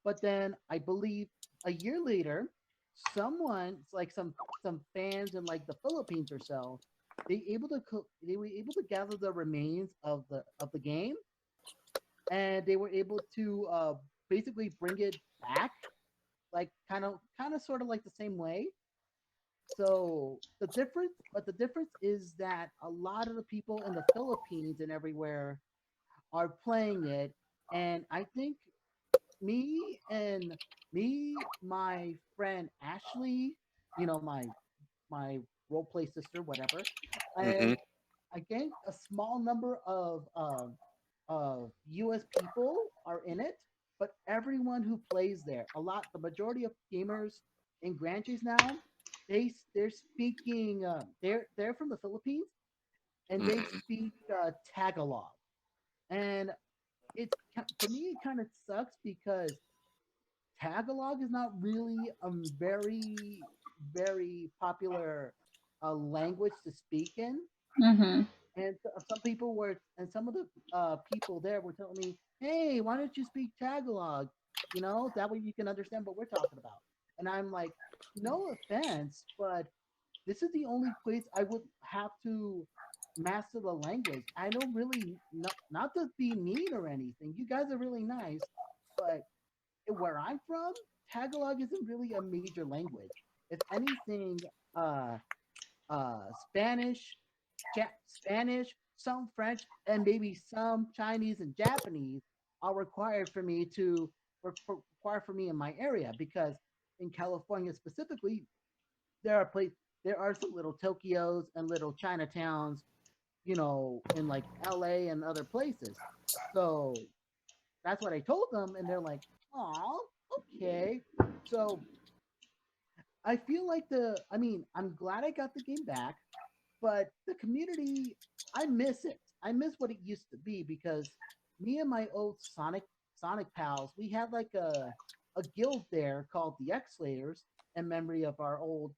But then I believe a year later, some fans in like the Philippines or so, they were able to gather the remains of the game, and they were able to basically bring it back, like kind of sort of like the same way. So the difference is that a lot of the people in the Philippines and everywhere are playing it, and I think my friend Ashley, my role play sister, whatever, and I think a small number of U.S. people are in it, but everyone who plays there, the majority of gamers in Grand Chase now, they're speaking, they're from the Philippines, and they speak Tagalog, and for me it kind of sucks because Tagalog is not really a very very popular language to speak in. Mhm. And some people were, and some of the people there were telling me, "Hey, why don't you speak Tagalog? You know, that way you can understand what we're talking about." And I'm like, "No offense, but this is the only place I would have to master the language. I don't really not to be mean or anything. You guys are really nice, but where I'm from, Tagalog isn't really a major language. If anything, uh, Spanish, Spanish, some French, and maybe some Chinese and Japanese are required for me to require for me in my area because in California specifically, there are place there are some little Tokyos and little Chinatowns, you know, in like LA and other places. So that's what I told them, and they're like, "Oh, okay." So I feel like I'm glad I got the game back, but the community, I miss it. I miss what it used to be because me and my old Sonic pals, we had like a guild there called the X Slayers in memory of our old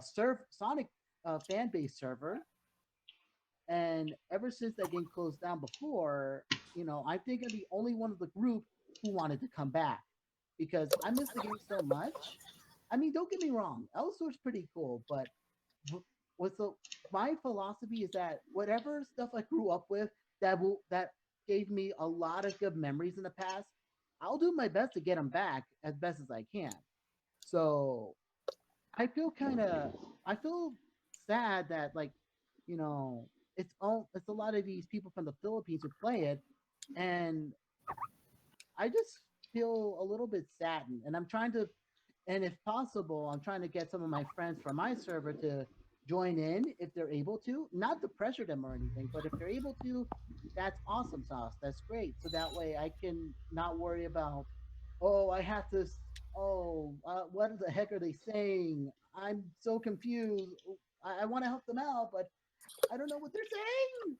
Sonic fan base server. And ever since that game closed down before, you know, I think I'm the only one of the group who wanted to come back because I miss the game so much. I mean, don't get me wrong, Elsewhere's pretty cool, but what's the my philosophy is that whatever stuff I grew up with that gave me a lot of good memories in the past, I'll do my best to get them back as best as I can. So I feel kind of I feel sad that like you know it's a lot of these people from the Philippines who play it, and I just feel a little bit saddened. And I'm trying to, and if possible, I'm trying to get some of my friends from my server to join in if they're able to, not to pressure them or anything, but if they're able to, that's awesome sauce. That's great. So that way I can not worry about, oh, I have to, what the heck are they saying? I'm so confused. I want to help them out, but I don't know what they're saying.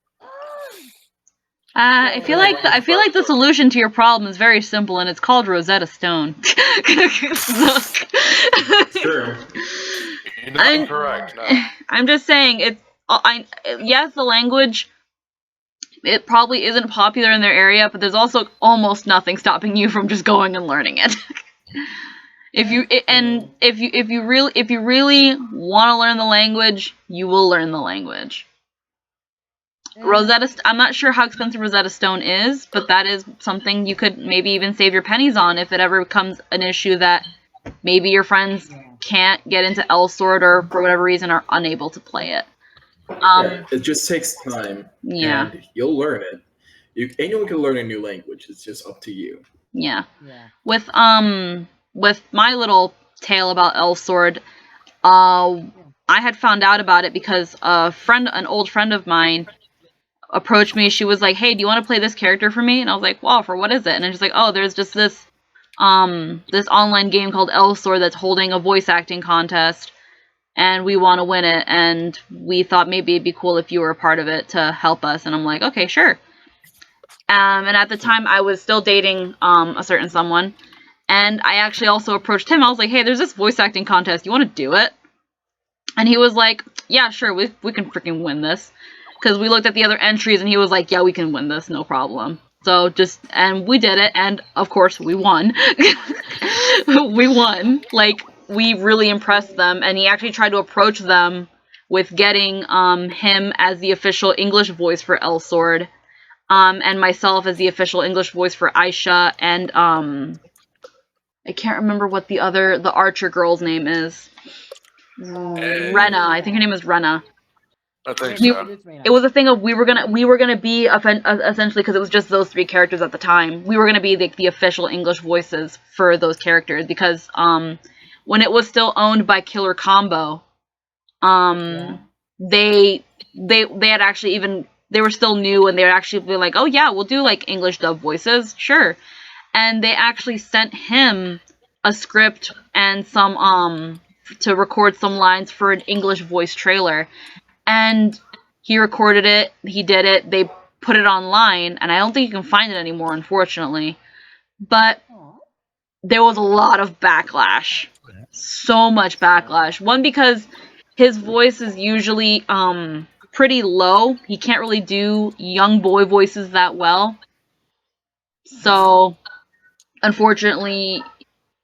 Ah! I So feel I like think I it's feel like the solution to your problem is very simple, and it's called Rosetta Stone. true. You're not I'm, correct. No. I'm just saying it. Yes, the language it probably isn't popular in their area, but there's also almost nothing stopping you from just going and learning it. true. If you really want to learn the language, you will learn the language. And I'm not sure how expensive Rosetta Stone is, but that is something you could maybe even save your pennies on if it ever becomes an issue that maybe your friends yeah, can't get into Elsword or for whatever reason are unable to play it. Yeah, it just takes time, Yeah, and you'll learn it. Anyone can learn a new language. It's just up to you. yeah. yeah. With my little tale about Elsword, Yeah. I had found out about it because an old friend of mine approached me. She was like, "Hey, do you want to play this character for me?" And I was like, "Wow, for what is it?" And she's like, "Oh, there's just this online game called Elsword that's holding a voice acting contest, and we want to win it, and we thought maybe it'd be cool if you were a part of it to help us." And I'm like, "Okay, sure." And at the time, I was still dating a certain someone, and I actually also approached him. I was like, "Hey, there's this voice acting contest. You want to do it?" And he was like, "Yeah, sure, we can freaking win this." Because we looked at the other entries and he was like, "Yeah, we can win this, no problem." So and we did it, and of course we won. We won. Like, we really impressed them, and he actually tried to approach them with getting him as the official English voice for Elsword, and myself as the official English voice for Aisha, and I can't remember what the archer girl's name is. Rena, I think her name is Rena. I think We, so. It is Reina. it was a thing of we were gonna be essentially, because it was just those three characters at the time. We were gonna be the official English voices for those characters because when it was still owned by Killer Combo, Yeah. they had actually they were still new, and they were actually be like, "Oh yeah, we'll do like English dub voices, sure." And they actually sent him a script and some to record some lines for an English voice trailer, and he recorded it, he did it, they put it online, and I don't think you can find it anymore, unfortunately. But Aw. there was a lot of backlash so much backlash. One, because his voice is usually pretty low. He can't really do young boy voices that well. So, unfortunately,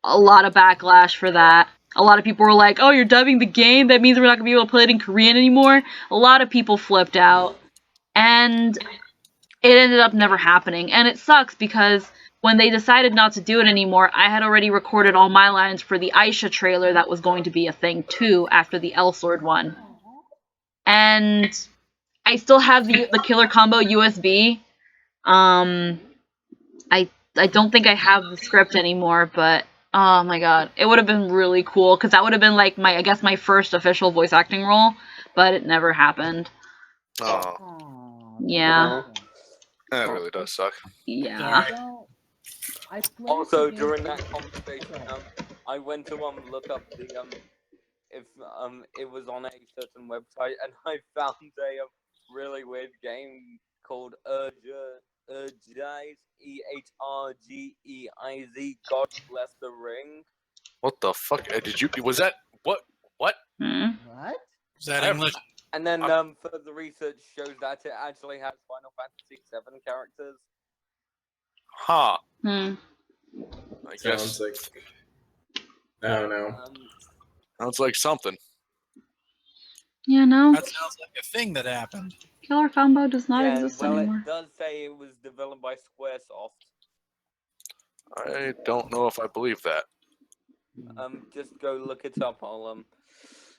a lot of backlash for that. A lot of people were like, "Oh, you're dubbing the game? That means we're not gonna be able to play it in Korean anymore." A lot of people flipped out, and it ended up never happening. And it sucks because when they decided not to do it anymore, I had already recorded all my lines for the Aisha trailer that was going to be a thing too after the L Sword one. And I still have the Killer Combo USB. I don't think I have the script anymore, but oh my god, it would have been really cool because that would have been like my first official voice acting role, but it never happened. Oh, Aw, Yeah. that really does suck. Yeah. Well, I played Also, the game during that first. conversation, I went to look up the if it was on a certain website, and I found a really weird game called Ergize, EHRGEIZ. God bless the ring. What the fuck? Did you? Was that what? What? Hmm. What? Is that I have- English? And then further research shows that it actually has Final Fantasy VII characters. Huh? Hmm. I Sounds guess like I don't know. sounds like something. Yeah, no. That sounds like a thing that happened. Killer Combo does not Yeah, exist well, anymore. it does say it was developed by Squaresoft. I don't know if I believe that. Just go look it up.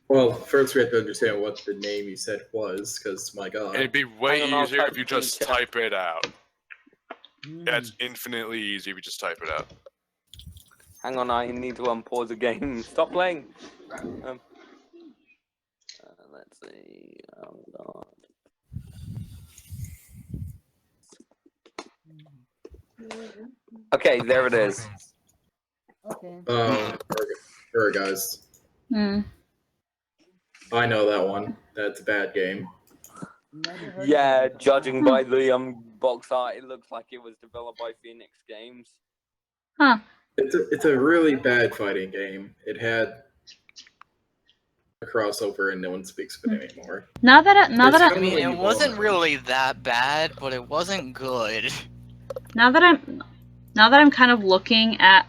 Well, first we have to understand what the name you said was, because my god. It'd be way Hang on, I'll easier type if you it in just chat. type it out. Hmm. Yeah, it's infinitely easy if you just type it out. Hang on, I need to pause the game. Stop playing. Let's see. Oh god. Okay, there it is. Okay. Alright, guys. Hmm. I know that one. That's a bad game. Never heard Yeah, of it. judging by the box art, it looks like it was developed by Phoenix Games. Huh. It's a really bad fighting game. It had a crossover and no one speaks of it anymore. Now that I mean, Definitely it wasn't evolved. really that bad, but it wasn't good. now that I'm kind of looking at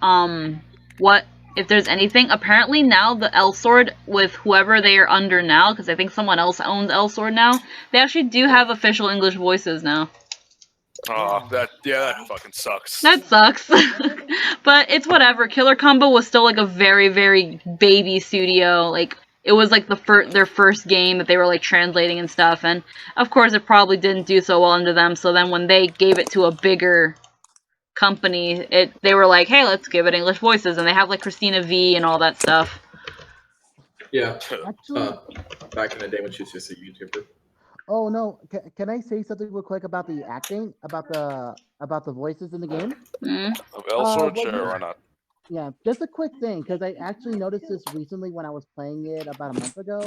what if there's anything, apparently now the L Sword with whoever they are under now, because I think someone else owns L Sword now, they actually do have official English voices now. Oh, that fucking sucks. That sucks. But it's whatever. Killer Combo was still like a very, very baby studio. Like it was like their first game that they were like translating and stuff, and of course it probably didn't do so well under them. So then when they gave it to a bigger company, they were like, hey, let's give it English voices, and they have like Christina V and all that stuff. Yeah. Actually, Back in the day when she was just a YouTuber. oh no, can I say something real quick about the acting, about the voices in the game? Also, well, sure, why not? Yeah, just a quick thing, because I actually noticed this recently when I was playing it about a month ago.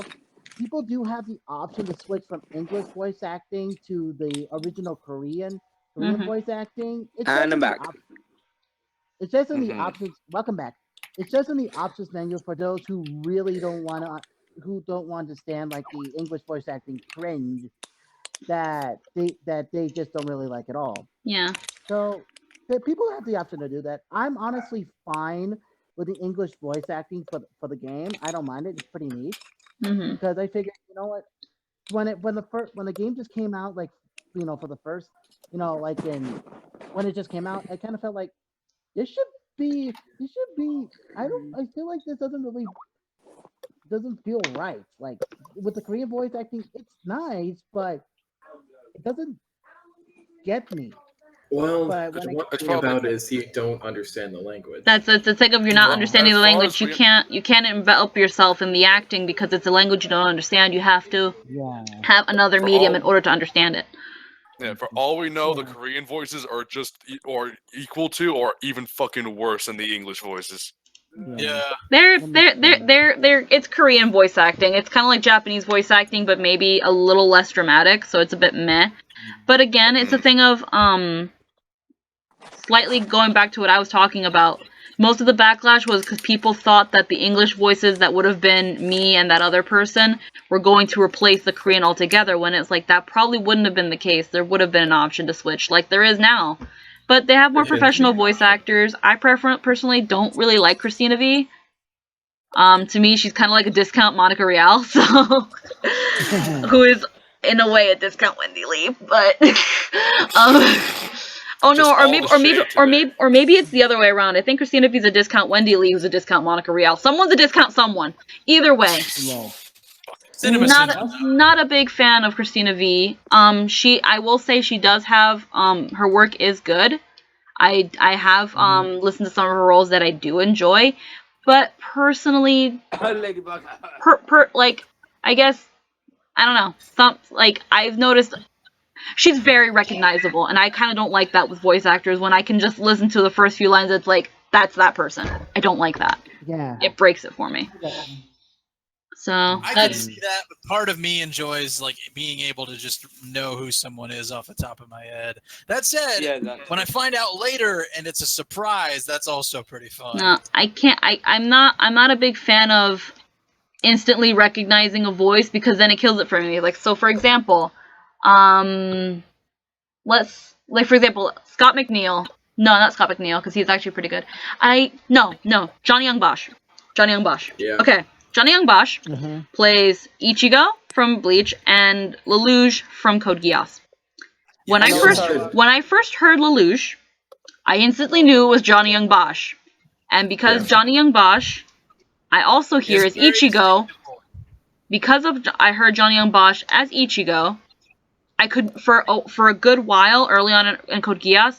People do have the option to switch from English voice acting to the original Korean Mhm. voice acting. It's And just I'm in the back. it's just in the Mhm. options. Welcome back. It's just in the options menu for those who really don't want to, who don't want to stand like the English voice acting cringe that they just don't really like at all. Yeah. So people have the option to do that. I'm honestly fine with the English voice acting for the game. I don't mind it. It's pretty neat Mhm. because I figured, you know what, when the game just came out, like, you know, for the first, you know, like when it just came out, I kind of felt like this should be I feel like this doesn't feel right. Like with the Korean voice acting, it's nice, but it doesn't get me. Well, But the when one It's thing probably- about it is you don't understand the language. That's the thing of you're not Well, understanding as the far language. as You we- can't envelop yourself in the acting because it's a language you don't understand. You have to Yeah. have another For medium all- in order to understand it. Yeah, for all we know, the Yeah. Korean voices are just or equal to, or even fucking worse than the English voices. Yeah. They're it's Korean voice acting. It's kind of like Japanese voice acting, but maybe a little less dramatic, so it's a bit meh. But again, it's a thing of slightly going back to what I was talking about. most of the backlash was because people thought that the English voices that would have been me and that other person were going to replace the Korean altogether, when it's like that probably wouldn't have been the case. There would have been an option to switch, like there is now. But they have more professional voice actors. I personally don't really like Christina V. To me, she's kind of like a discount Monica Rial, so who is in a way a discount Wendy Lee, but oh no, or maybe it's the other way around. I think Christina V's a discount Wendy Lee, who's a discount Monica Rial. Someone's a discount someone. Either way, Cinema syndrome. not a big fan of Christina V. I will say she does have her work is good. I have listened to some of her roles that I do enjoy, but personally, Ladybug. like I guess I don't know. I've noticed she's very recognizable, and I kind of don't like that with voice actors when I can just listen to the first few lines. It's like that's that person. I don't like that. Yeah. It breaks it for me. So I can see that, but part of me enjoys like being able to just know who someone is off the top of my head. That said, when I find out later and it's a surprise, that's also pretty fun. no, I can't. I'm not a big fan of instantly recognizing a voice because then it kills it for me. Like so, for example, Scott McNeil. No, not Scott McNeil because he's actually pretty good. Johnny Young Bosch. Yeah. Okay, Johnny Young Bosch plays Ichigo from Bleach and Lelouch from Code Geass. When I first heard Lelouch, I instantly knew it was Johnny Young Bosch, and because Johnny Young Bosch, I also hear as Ichigo. Because I heard Johnny Young Bosch as Ichigo, I could for a good while early on in Code Geass,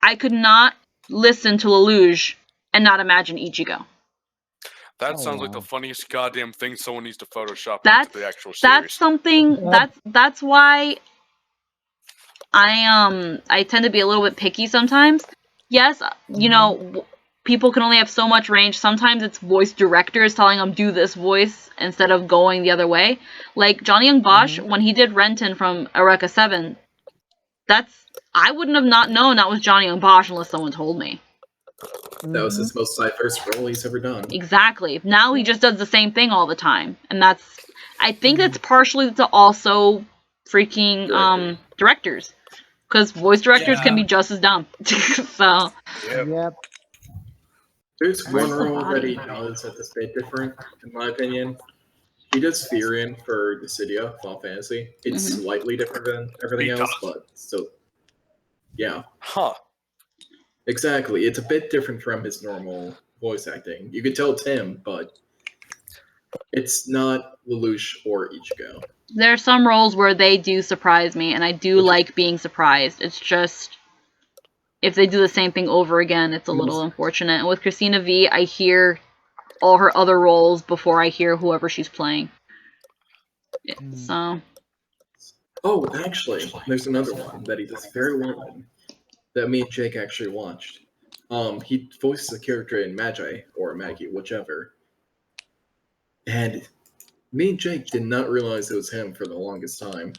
I could not listen to Lelouch and not imagine Ichigo. That sounds like the funniest goddamn thing someone needs to Photoshop That's into the actual series. that's something that's why I tend to be a little bit picky sometimes. Yes, you know, people can only have so much range. Sometimes it's voice directors telling them do this voice instead of going the other way. Like Johnny Young Bosch, when he did Renton from Eureka 7, I wouldn't have not known that was Johnny Young Bosch unless someone told me. That was his most diverse role he's ever done. Exactly. Now he just does the same thing all the time. And I think that's partially to also freaking directors. Because voice directors can be just as dumb. So. Yep. There's Where's one the role that body? he does that's a bit different, in my opinion. He does Furion for Dissidia, Final Fantasy. It's slightly different than everything else, but still, yeah. Huh. Exactly. It's a bit different from his normal voice acting. You could tell it's him, but it's not Lelouch or Ichigo. There are some roles where they do surprise me, and I do like being surprised. It's just, if they do the same thing over again, it's a little unfortunate. And with Christina V, I hear all her other roles before I hear whoever she's playing. So. Oh, actually, there's another one that he does very well in that me and Jake actually watched. He voices a character in Magi or Maggie, whichever. And me and Jake did not realize it was him for the longest time.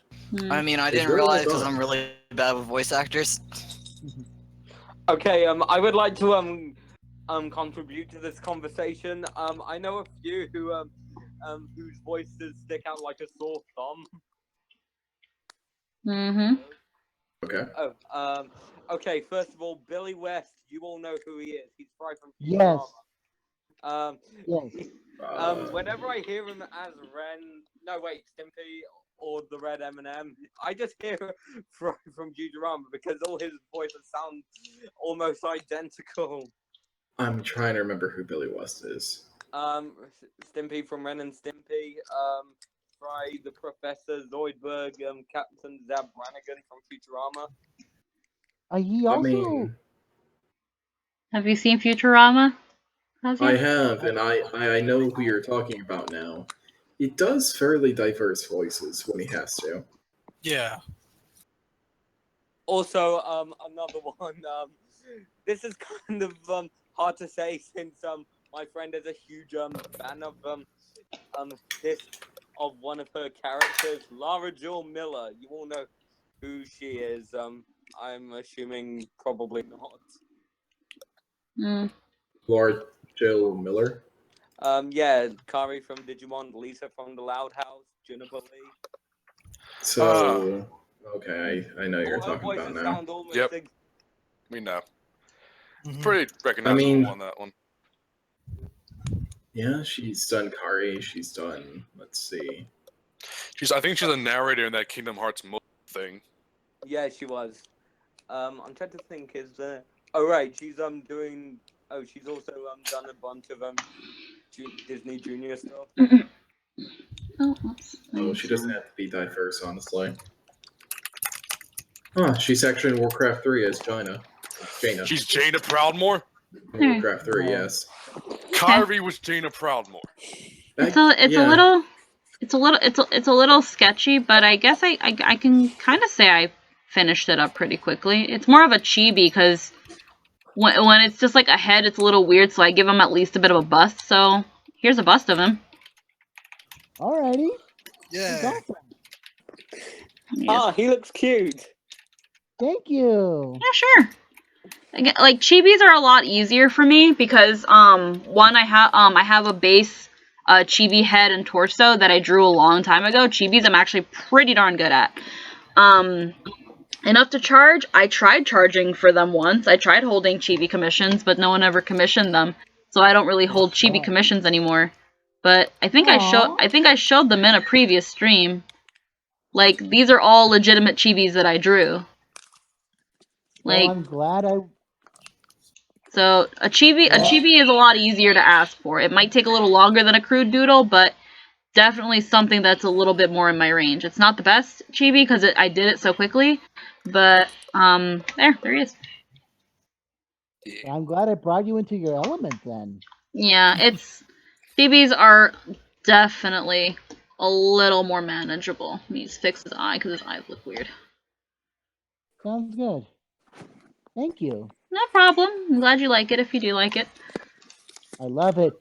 I mean, I It's didn't really realize well because done. I'm really bad with voice actors. Okay, I would like to contribute to this conversation. I know a few whose voices stick out like a sore thumb. Okay. Oh, okay. First of all, Billy West. You all know who he is. He's Fry from Yes. Futurama. Yes. Whenever I hear him as Stimpy or the Red M&M, I just hear Fry from Futurama because all his voices sound almost identical. I'm trying to remember who Billy West is. Stimpy from Ren and Stimpy. Fry the Professor Zoidberg. Captain Zab Brannigan from Futurama. He also. I mean, Have you seen Futurama? I have, and I know who you're talking about now. He does fairly diverse voices when he has to. Yeah. Also, another one. This is kind of hard to say since my friend is a huge fan of one of her characters, Lara Jewel Miller. You all know who she is. I'm assuming probably not. Laura Jill Miller. Yeah, Kari from Digimon, Lisa from the Loud House, Juniper Lee. So, okay, I know you're All her talking about voices now. sound almost Yep. We know. Mhm. Pretty recognizable mean- on that one. Yeah, she's done Kari. She's done. Let's see. I think she's a narrator in that Kingdom Hearts thing. Yeah, she was. I'm trying to think. Oh right, she's doing. Oh, she's also done a bunch of Disney Junior stuff. Oh, oops. Oh, she doesn't have to be diverse, honestly. Huh, she's actually in Warcraft 3 as Jaina. She's Jaina Proudmoore. In Warcraft 3, Oh. yes. Kyrie was Jaina Proudmoore. It's a Yeah. it's a little sketchy, but I guess I can kind of say I finished it up pretty quickly. It's more of a chibi because when it's just like a head, it's a little weird. So I give him at least a bit of a bust. So here's a bust of him. Alrighty. That's Yeah. awesome. Ah, he looks cute. Thank you. Yeah, sure. Again, like chibis are a lot easier for me because one I have a base chibi head and torso that I drew a long time ago. Chibis I'm actually pretty darn good at. Enough to charge. I tried charging for them once. I tried holding chibi commissions, but no one ever commissioned them. So I don't really hold chibi commissions anymore. But I think I showed them in a previous stream. Like these are all legitimate chibis that I drew. Well, Like I'm glad I. so a chibi is a lot easier to ask for. It might take a little longer than a crude doodle, but definitely something that's a little bit more in my range. It's not the best chibi because I did it so quickly, but there he is. I'm glad I brought you into your element then. Yeah, chibis are definitely a little more manageable. Let me just fix his eye because his eyes look weird. Sounds good. Thank you. No problem. I'm glad you like it if you do like it. I love it.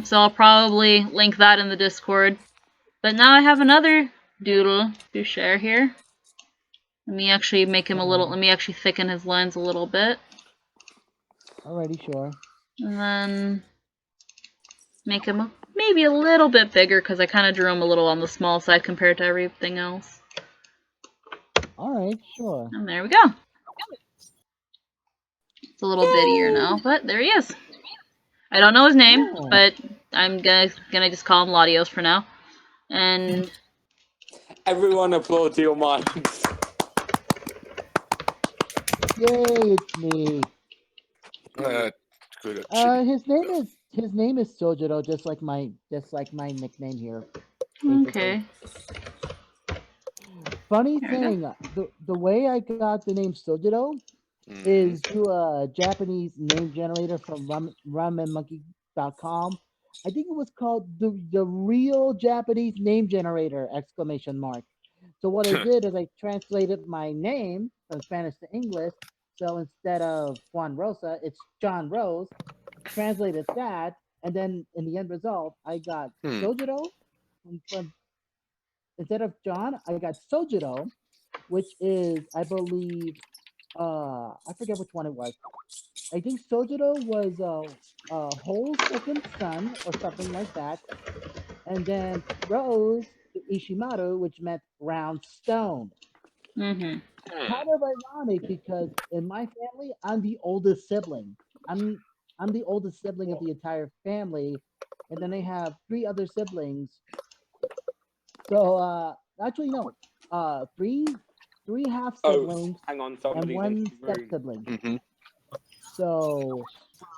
So I'll probably link that in the Discord. But now I have another doodle to share here. Let me actually make him let me actually thicken his lines a little bit. Alrighty, sure. And then make him maybe a little bit bigger because I kind of drew him a little on the small side compared to everything else. Alright, sure. And there we go. It's a little bittier now, but there he is. I don't know his name, but I'm gonna just call him Latios for now. And Everyone applaud to your minds. Yay, it's me. Good at chibi. His name is Sojiro, just like my nickname here. Basically. okay. Funny There we go. thing, the way I got the name Sojiro is through a Japanese name generator from ramenmonkey.com. I think it was called the real Japanese name generator! Exclamation mark. So what I did is I translated my name from Spanish to English. So instead of Juan Rosa, it's John Rose. Translated that, and then in the end result, I got Sojiro from instead of John, I got Sojiro, which is I believe I forget which one it was. I think Sojiro was a whole second son or something like that. And then Rose to Ishimaru, which meant round stone. Mhm. Kind of ironic because in my family, I'm the oldest sibling. I'm the oldest sibling of the entire family, and then I have three other siblings. So actually no, three half siblings Hang on, and somebody's in one the step room. sibling. So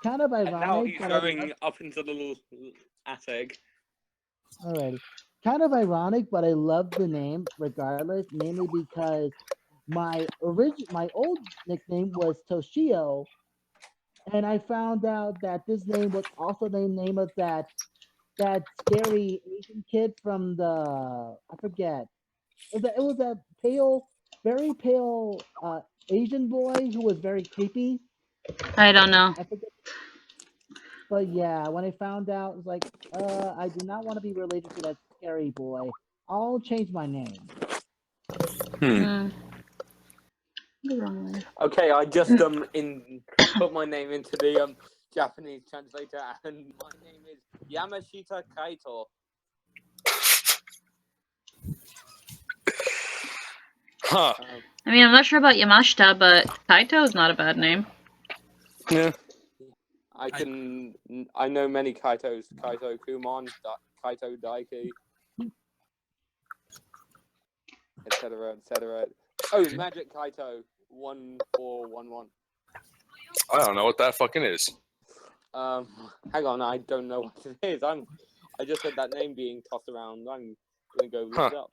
kind of And now ironic, he's but I going love, up into the little attic. alrighty. Kind of ironic, but I love the name regardless, mainly because my old nickname was Toshio, and I found out that this name was also the name of that scary Asian kid from the I forget. It was a pale, very pale Asian boy who was very creepy. I don't know. I forget. But yeah, when I found out, it was like, I do not want to be related to that scary boy. I'll change my name. Hmm. The wrong way. Okay, I just put my name into the Japanese translator, and my name is Yamashita Kaito. Huh. I mean, I'm not sure about Yamashita, but Kaito is not a bad name. Yeah. I know many Kaitos. Kaito Kumon, Kaito Daiki, etc., etc. Oh, Magic Kaito 1411. I don't know what that fucking is. Hang on, I don't know what it is. I just heard that name being tossed around. I'm gonna go look it up.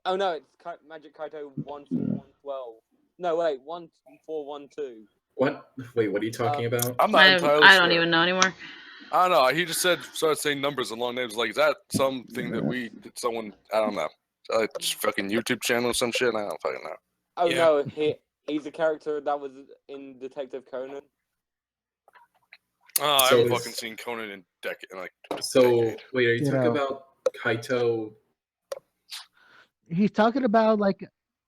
Oh no, it's Magic Kaito 1412. No, wait, 1412. What? Wait, what are you talking about? I'm not entirely I sure. don't even know anymore. I don't know. He just started saying numbers and long names. Like, is that something that someone, I don't know. Just fucking YouTube channel or some shit? I don't fucking know. Oh Yeah. no, he's a character that was in Detective Conan. Oh, I So haven't is- fucking seen Conan in like So, decade. wait, are you You talking know. about Kaito? He's talking about like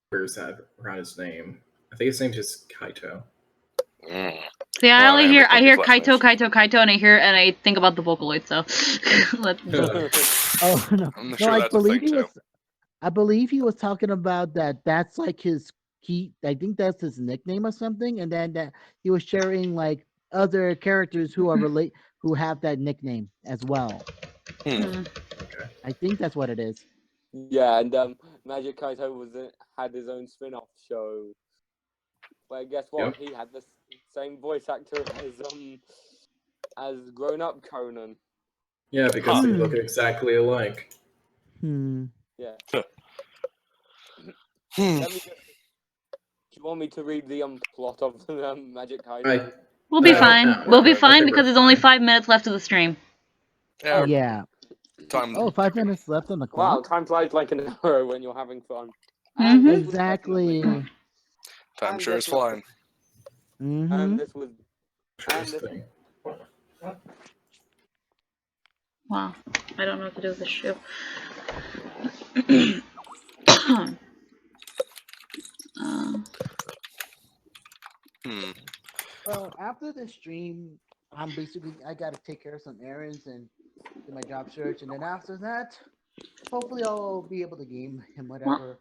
Where's that around his name? I think his name's just Kaito. Mm. See, I Well, only I hear haven't looked Kaito, at his last Kaito, and I think about the Vocaloid. So, oh no, I'm no, sure I that's a believe thing he too. was. I believe he was talking about that. That's like his key. I think that's his nickname or something. And then that he was sharing like other characters who are who have that nickname as well. I think that's what it is. Yeah, and Magic Kaito had his own spin-off show. Where guess what? Yep. He had the same voice actor as grown-up Conan. Yeah, because they look exactly alike. Yeah. Hmm. Do you want me to read the plot of the Magic Kaito? we'll be No, fine. no, We'll be I fine think because we're there's only fine. 5 minutes left of the stream. Yeah. Yeah. Time. Oh, 5 minutes left on the Wow, clock. time flies like an arrow when you're having fun. Mhm. And this was Exactly. definitely fun. Time And sure this is was- flying. And this was Interesting. Wow. I don't know what to do with this shoe. Well, after the stream, I got to take care of some errands and do my job search, and then after that, hopefully I'll be able to game him whatever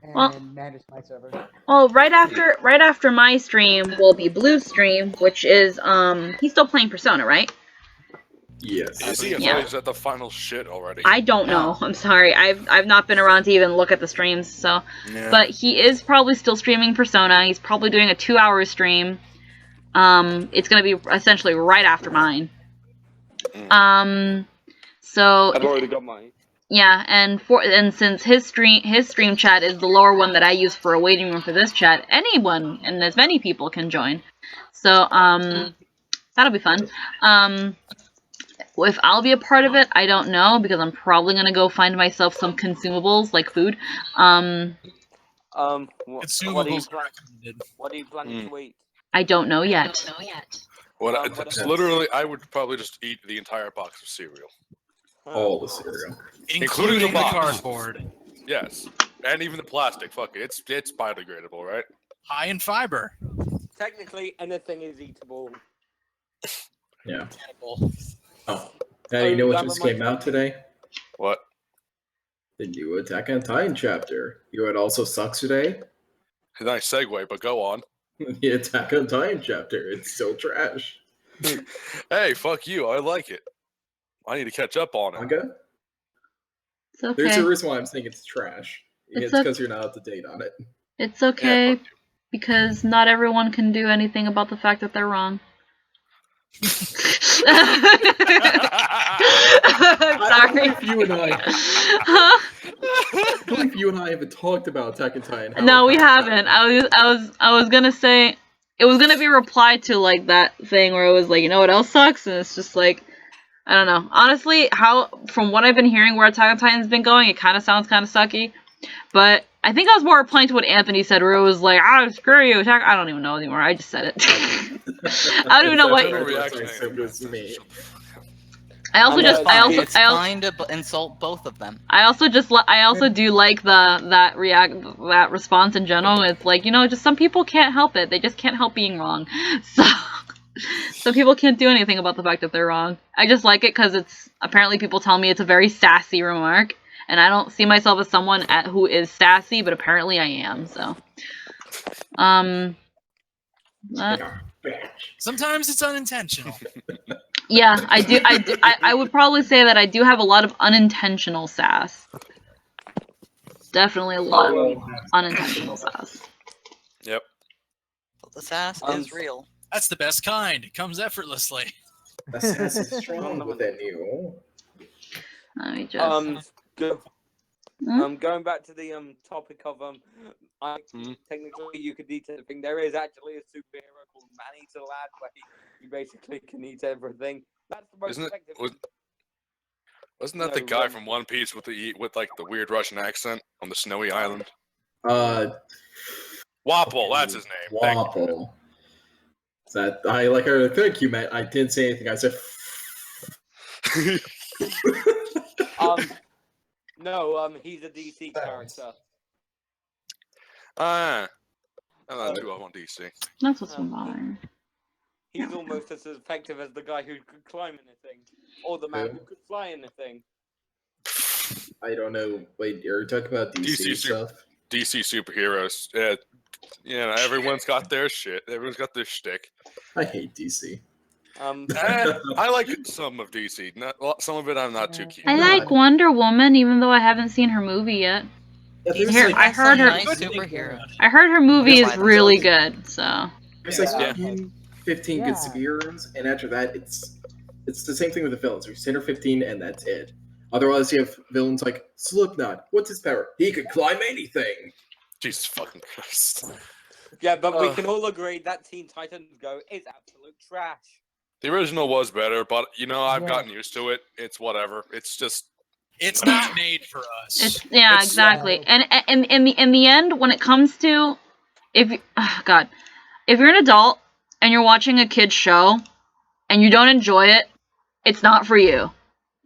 and manage my server. Well, right after my stream will be Blue's stream, which is he's still playing Persona, right? Yes. Is he? I Yeah. thought he's at the final shit already. I don't know. I'm sorry. I've not been around to even look at the streams, so. Yeah. But he is probably still streaming Persona. He's probably doing a 2-hour stream. It's gonna be essentially right after mine. So. I've already got mine. Yeah, and since his stream chat is the lower one that I use for a waiting room for this chat, anyone and as many people can join. So that'll be fun. If I'll be a part of it, I don't know because I'm probably gonna go find myself some consumables like food. Consumables are recommended. What are you planning to eat? I don't know yet. It's literally, I would probably just eat the entire box of cereal. All the cereal. Including the box. cardboard. Yes. And even the plastic. Fuck it. It's biodegradable, right? High in fiber. Technically, anything is eatable. Yeah. Edible. Oh. Hey, you know what just came out today? What? The new Attack on Titan chapter. You know what also sucks today? Nice segue, but go on. The Attack on Titan chapter. It's still trash. Hey, fuck you. I like it. I need to catch up on it. Manga? It's okay. There's a reason why I'm saying it's trash. It's because you're not up to date on it. It's okay because not everyone can do anything about the fact that they're wrong. Sorry. I believe you and I haven't talked about Attack on Titan. No, we haven't. I was gonna say it was gonna be a reply to like that thing where it was like, you know what else sucks, and it's just like I don't know. Honestly, from what I've been hearing where Attack on Titan's been going, it kind of sounds kind of sucky. But I think I was more replying to what Anthony said, where it was like, screw you, Attack. I don't even know anymore. I just said it. I don't even know what. I I also And just it's I fine. also It's I also fine to insult both of them. I also do like that response in general. It's like, just some people can't help it. They just can't help being wrong. So some people can't do anything about the fact that they're wrong. I just like it because it's apparently people tell me it's a very sassy remark, and I don't see myself as someone who is sassy, but apparently I am. So, Sometimes it's unintentional. yeah, I would probably say that I do have a lot of unintentional sass. Definitely a lot of unintentional sass. Yep. But the sass is real. That's the best kind. It comes effortlessly. The sass is strong within you. Let me just. Going back to the topic of technically you could eat anything. There is actually a superhero called Man-Eater Lad where you basically can eat everything. That's the most effective. Wasn't that the guy from One Piece with like the weird Russian accent on the snowy island? Wapple, that's his name. Wapple. That I think you meant. I didn't say anything. I said. No, he's a DC character. I'm not too up on DC. That's what's bothering. He's almost as effective as the guy who could climb anything, or the man who could fly anything. I don't know. Wait, you're talking about DC stuff? DC superheroes. Yeah, everyone's got their shit. Everyone's got their shtick. I hate DC. I like some of DC. Some of it I'm not too keen. I like Wonder Woman, even though I haven't seen her movie yet. I heard her. Nice superhero. I heard her movie is really good. So. There's like 15 good superheroes, and after that, it's the same thing with the villains. There's 10 or 15, and that's it. Otherwise, you have villains like Slipknot. What's his power? He could climb anything. Jesus fucking Christ. Yeah, but we can all agree that Teen Titans Go is absolute trash. The original was better, but I've gotten used to it. It's whatever. It's just. It's not made for us. Exactly. And in the end, when it comes to if you're an adult and you're watching a kid's show and you don't enjoy it, it's not for you.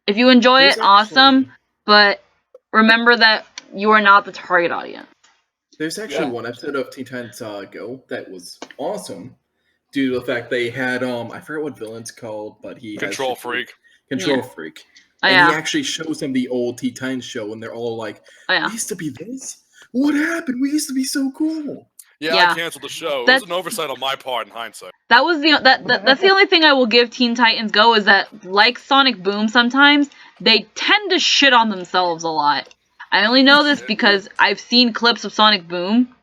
If you enjoy it, awesome, but remember that you are not the target audience. There's actually one episode of Teen Titans Go that was awesome due to the fact they had I forget what villain's called, but he Control Freak. Control Freak. And he actually shows them the old Teen Titans show, and they're all like, "We used to be this? What happened? We used to be so cool." Yeah, I canceled the show. It was an oversight on my part in hindsight. That was that's the only thing I will give Teen Titans Go is that, like Sonic Boom, sometimes they tend to shit on themselves a lot. I only know this because I've seen clips of Sonic Boom.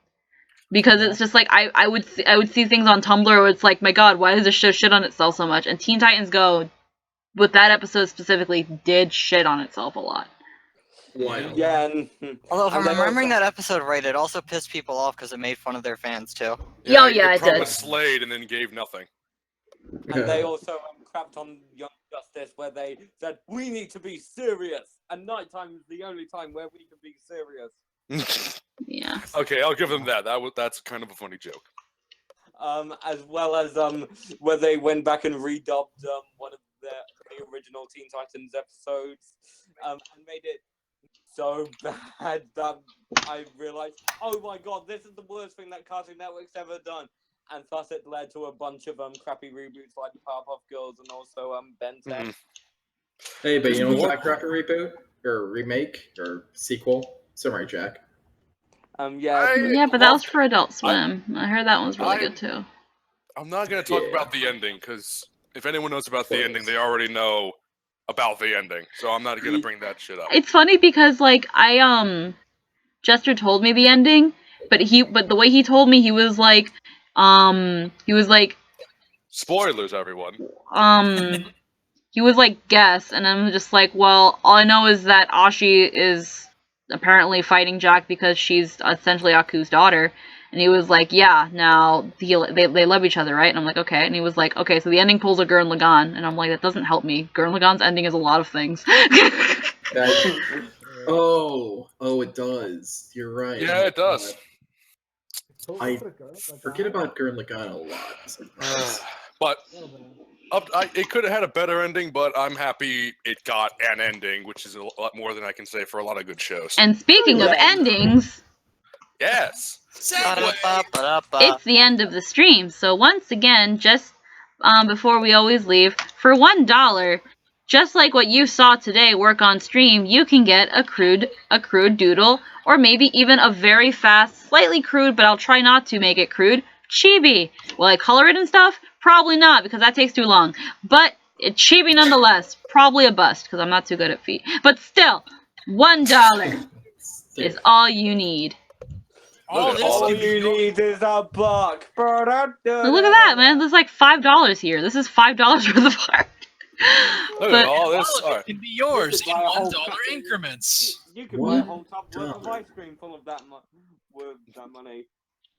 Because it's just like I would see things on Tumblr where it's like, my God, why does this show shit on itself so much? And Teen Titans Go, with that episode specifically, did shit on itself a lot. Yeah. Although, if I'm remembering that episode right, it also pissed people off because it made fun of their fans too. Yeah, it it did. promised Slade and then gave nothing. And they also crapped on Young Justice, where they said, "We need to be serious," and nighttime is the only time where we can be serious. Yeah. Okay, I'll give them that. That's kind of a funny joke. As well as where they went back and redubbed one of the original Teen Titans episodes, and made it so bad that I realized, oh my God, this is the worst thing that Cartoon Network's ever done. And thus it led to a bunch of crappy reboots like Powerpuff Girls and also Ben 10. Hey, but you know what's a crappy reboot or remake or sequel? Samurai Jack. Yeah, but that was for Adult Swim. I heard that one was really good too. I'm not going to talk about the ending because if anyone knows about the ending, they already know about the ending. So I'm not going to bring that shit up. It's funny because Jester told me the ending, but the way he told me, he was like spoilers, everyone. He was like, guess, and I'm just like, well, all I know is that Ashi is apparently fighting Jack because she's essentially Aku's daughter. And he was like, yeah, now they love each other, right? And I'm like, okay. And he was like, okay, so the ending pulls a Gurren Lagann. And I'm like, that doesn't help me. Gurren Lagann's ending is a lot of things. Oh, it does. You're right. Yeah, it does. I forget about Gurren Lagann a lot. But It could have had a better ending, but I'm happy it got an ending, which is a lot more than I can say for a lot of good shows. And speaking of Yeah. endings, Yes. Segway. Ba-da-ba-ba-da-ba. it's the end of the stream. So once again, just before we always leave, for $1, just like what you saw today work on stream, you can get a crude doodle, or maybe even a very fast, slightly crude, but I'll try not to make it crude, chibi. Will I color it and stuff? Probably not, because that takes too long. But it's chibi nonetheless. Probably a bust, because I'm not too good at feet. But still, $1 is all you need. All Look at this All can be you your- need is a buck. Look at that, man. There's like $5 here. This is $5 worth of art. Look But at all all this. of All it right. can be yours You in could buy a whole $1 pack- increments. You could buy a whole $1. tub worth of ice cream full of that with that money.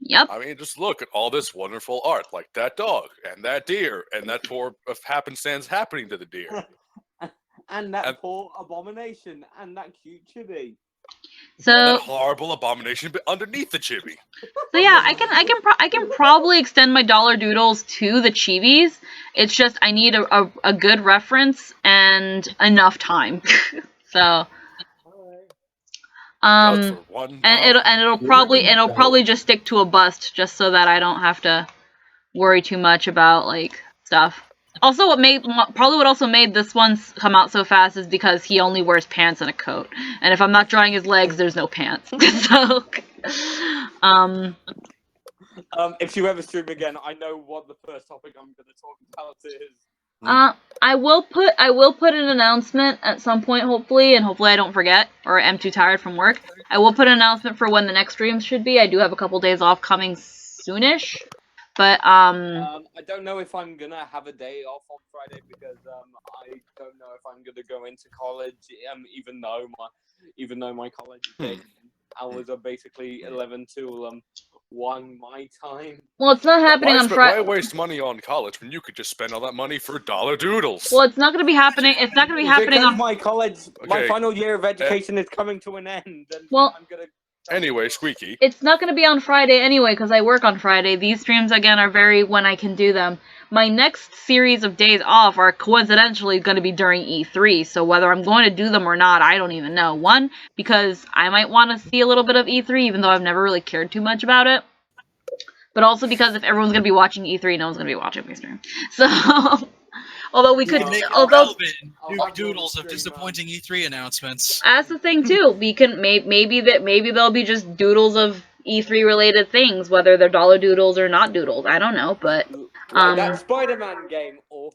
yep. I mean, just look at all this wonderful art, like that dog and that deer and that poor happenstance happening to the deer. And that And- poor abomination and that cute chibi. And So that horrible abomination underneath the chibi. So yeah, I can probably extend my dollar doodles to the chibis. It's just I need a good reference and enough time. So Just for $1. and it'll probably just stick to a bust just so that I don't have to worry too much about like stuff. Also, what also made this one come out so fast is because he only wears pants and a coat, and if I'm not drawing his legs, there's no pants. So, If you ever stream again, I know what the first topic I'm going to talk about is. I will put an announcement at some point, hopefully, and hopefully I don't forget or am too tired from work. I will put an announcement for when the next streams should be. I do have a couple days off coming soonish, but I don't know if I'm gonna have a day off on Friday because I don't know if I'm gonna go into college. Even though my college hours are basically 11 to 1 my time. well, it's not happening on Why Friday. waste money on college when you could just spend all that money for dollar doodles? Well, it's not going to be happening. It's not going to be happening Because on. my my Okay. final year of education is coming to an end. And Well- I'm gonna. Anyway, Squeaky. It's not going to be on Friday anyway because I work on Friday. These streams again are very when I can do them. My next series of days off are coincidentally going to be during E3, so whether I'm going to do them or not, I don't even know. One, because I might want to see a little bit of E3, even though I've never really cared too much about it. But also because if everyone's going to be watching E3, no one's going to be watching my stream. So, although we could, You can make it although relevant in Duke Doodles of disappointing E3 announcements. that's the thing too. We can maybe they'll be just doodles of E3 related things, whether they're dollar doodles or not doodles. I don't know, but Like that Spider-Man game or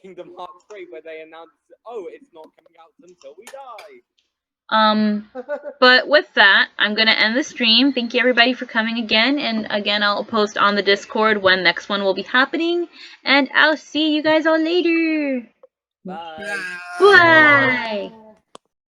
Kingdom Hearts 3 where they announced, oh, it's not coming out until we die. but with that, I'm gonna end the stream. Thank you everybody for coming again, and again I'll post on the Discord when next one will be happening, and I'll see you guys all later. Bye. Bye.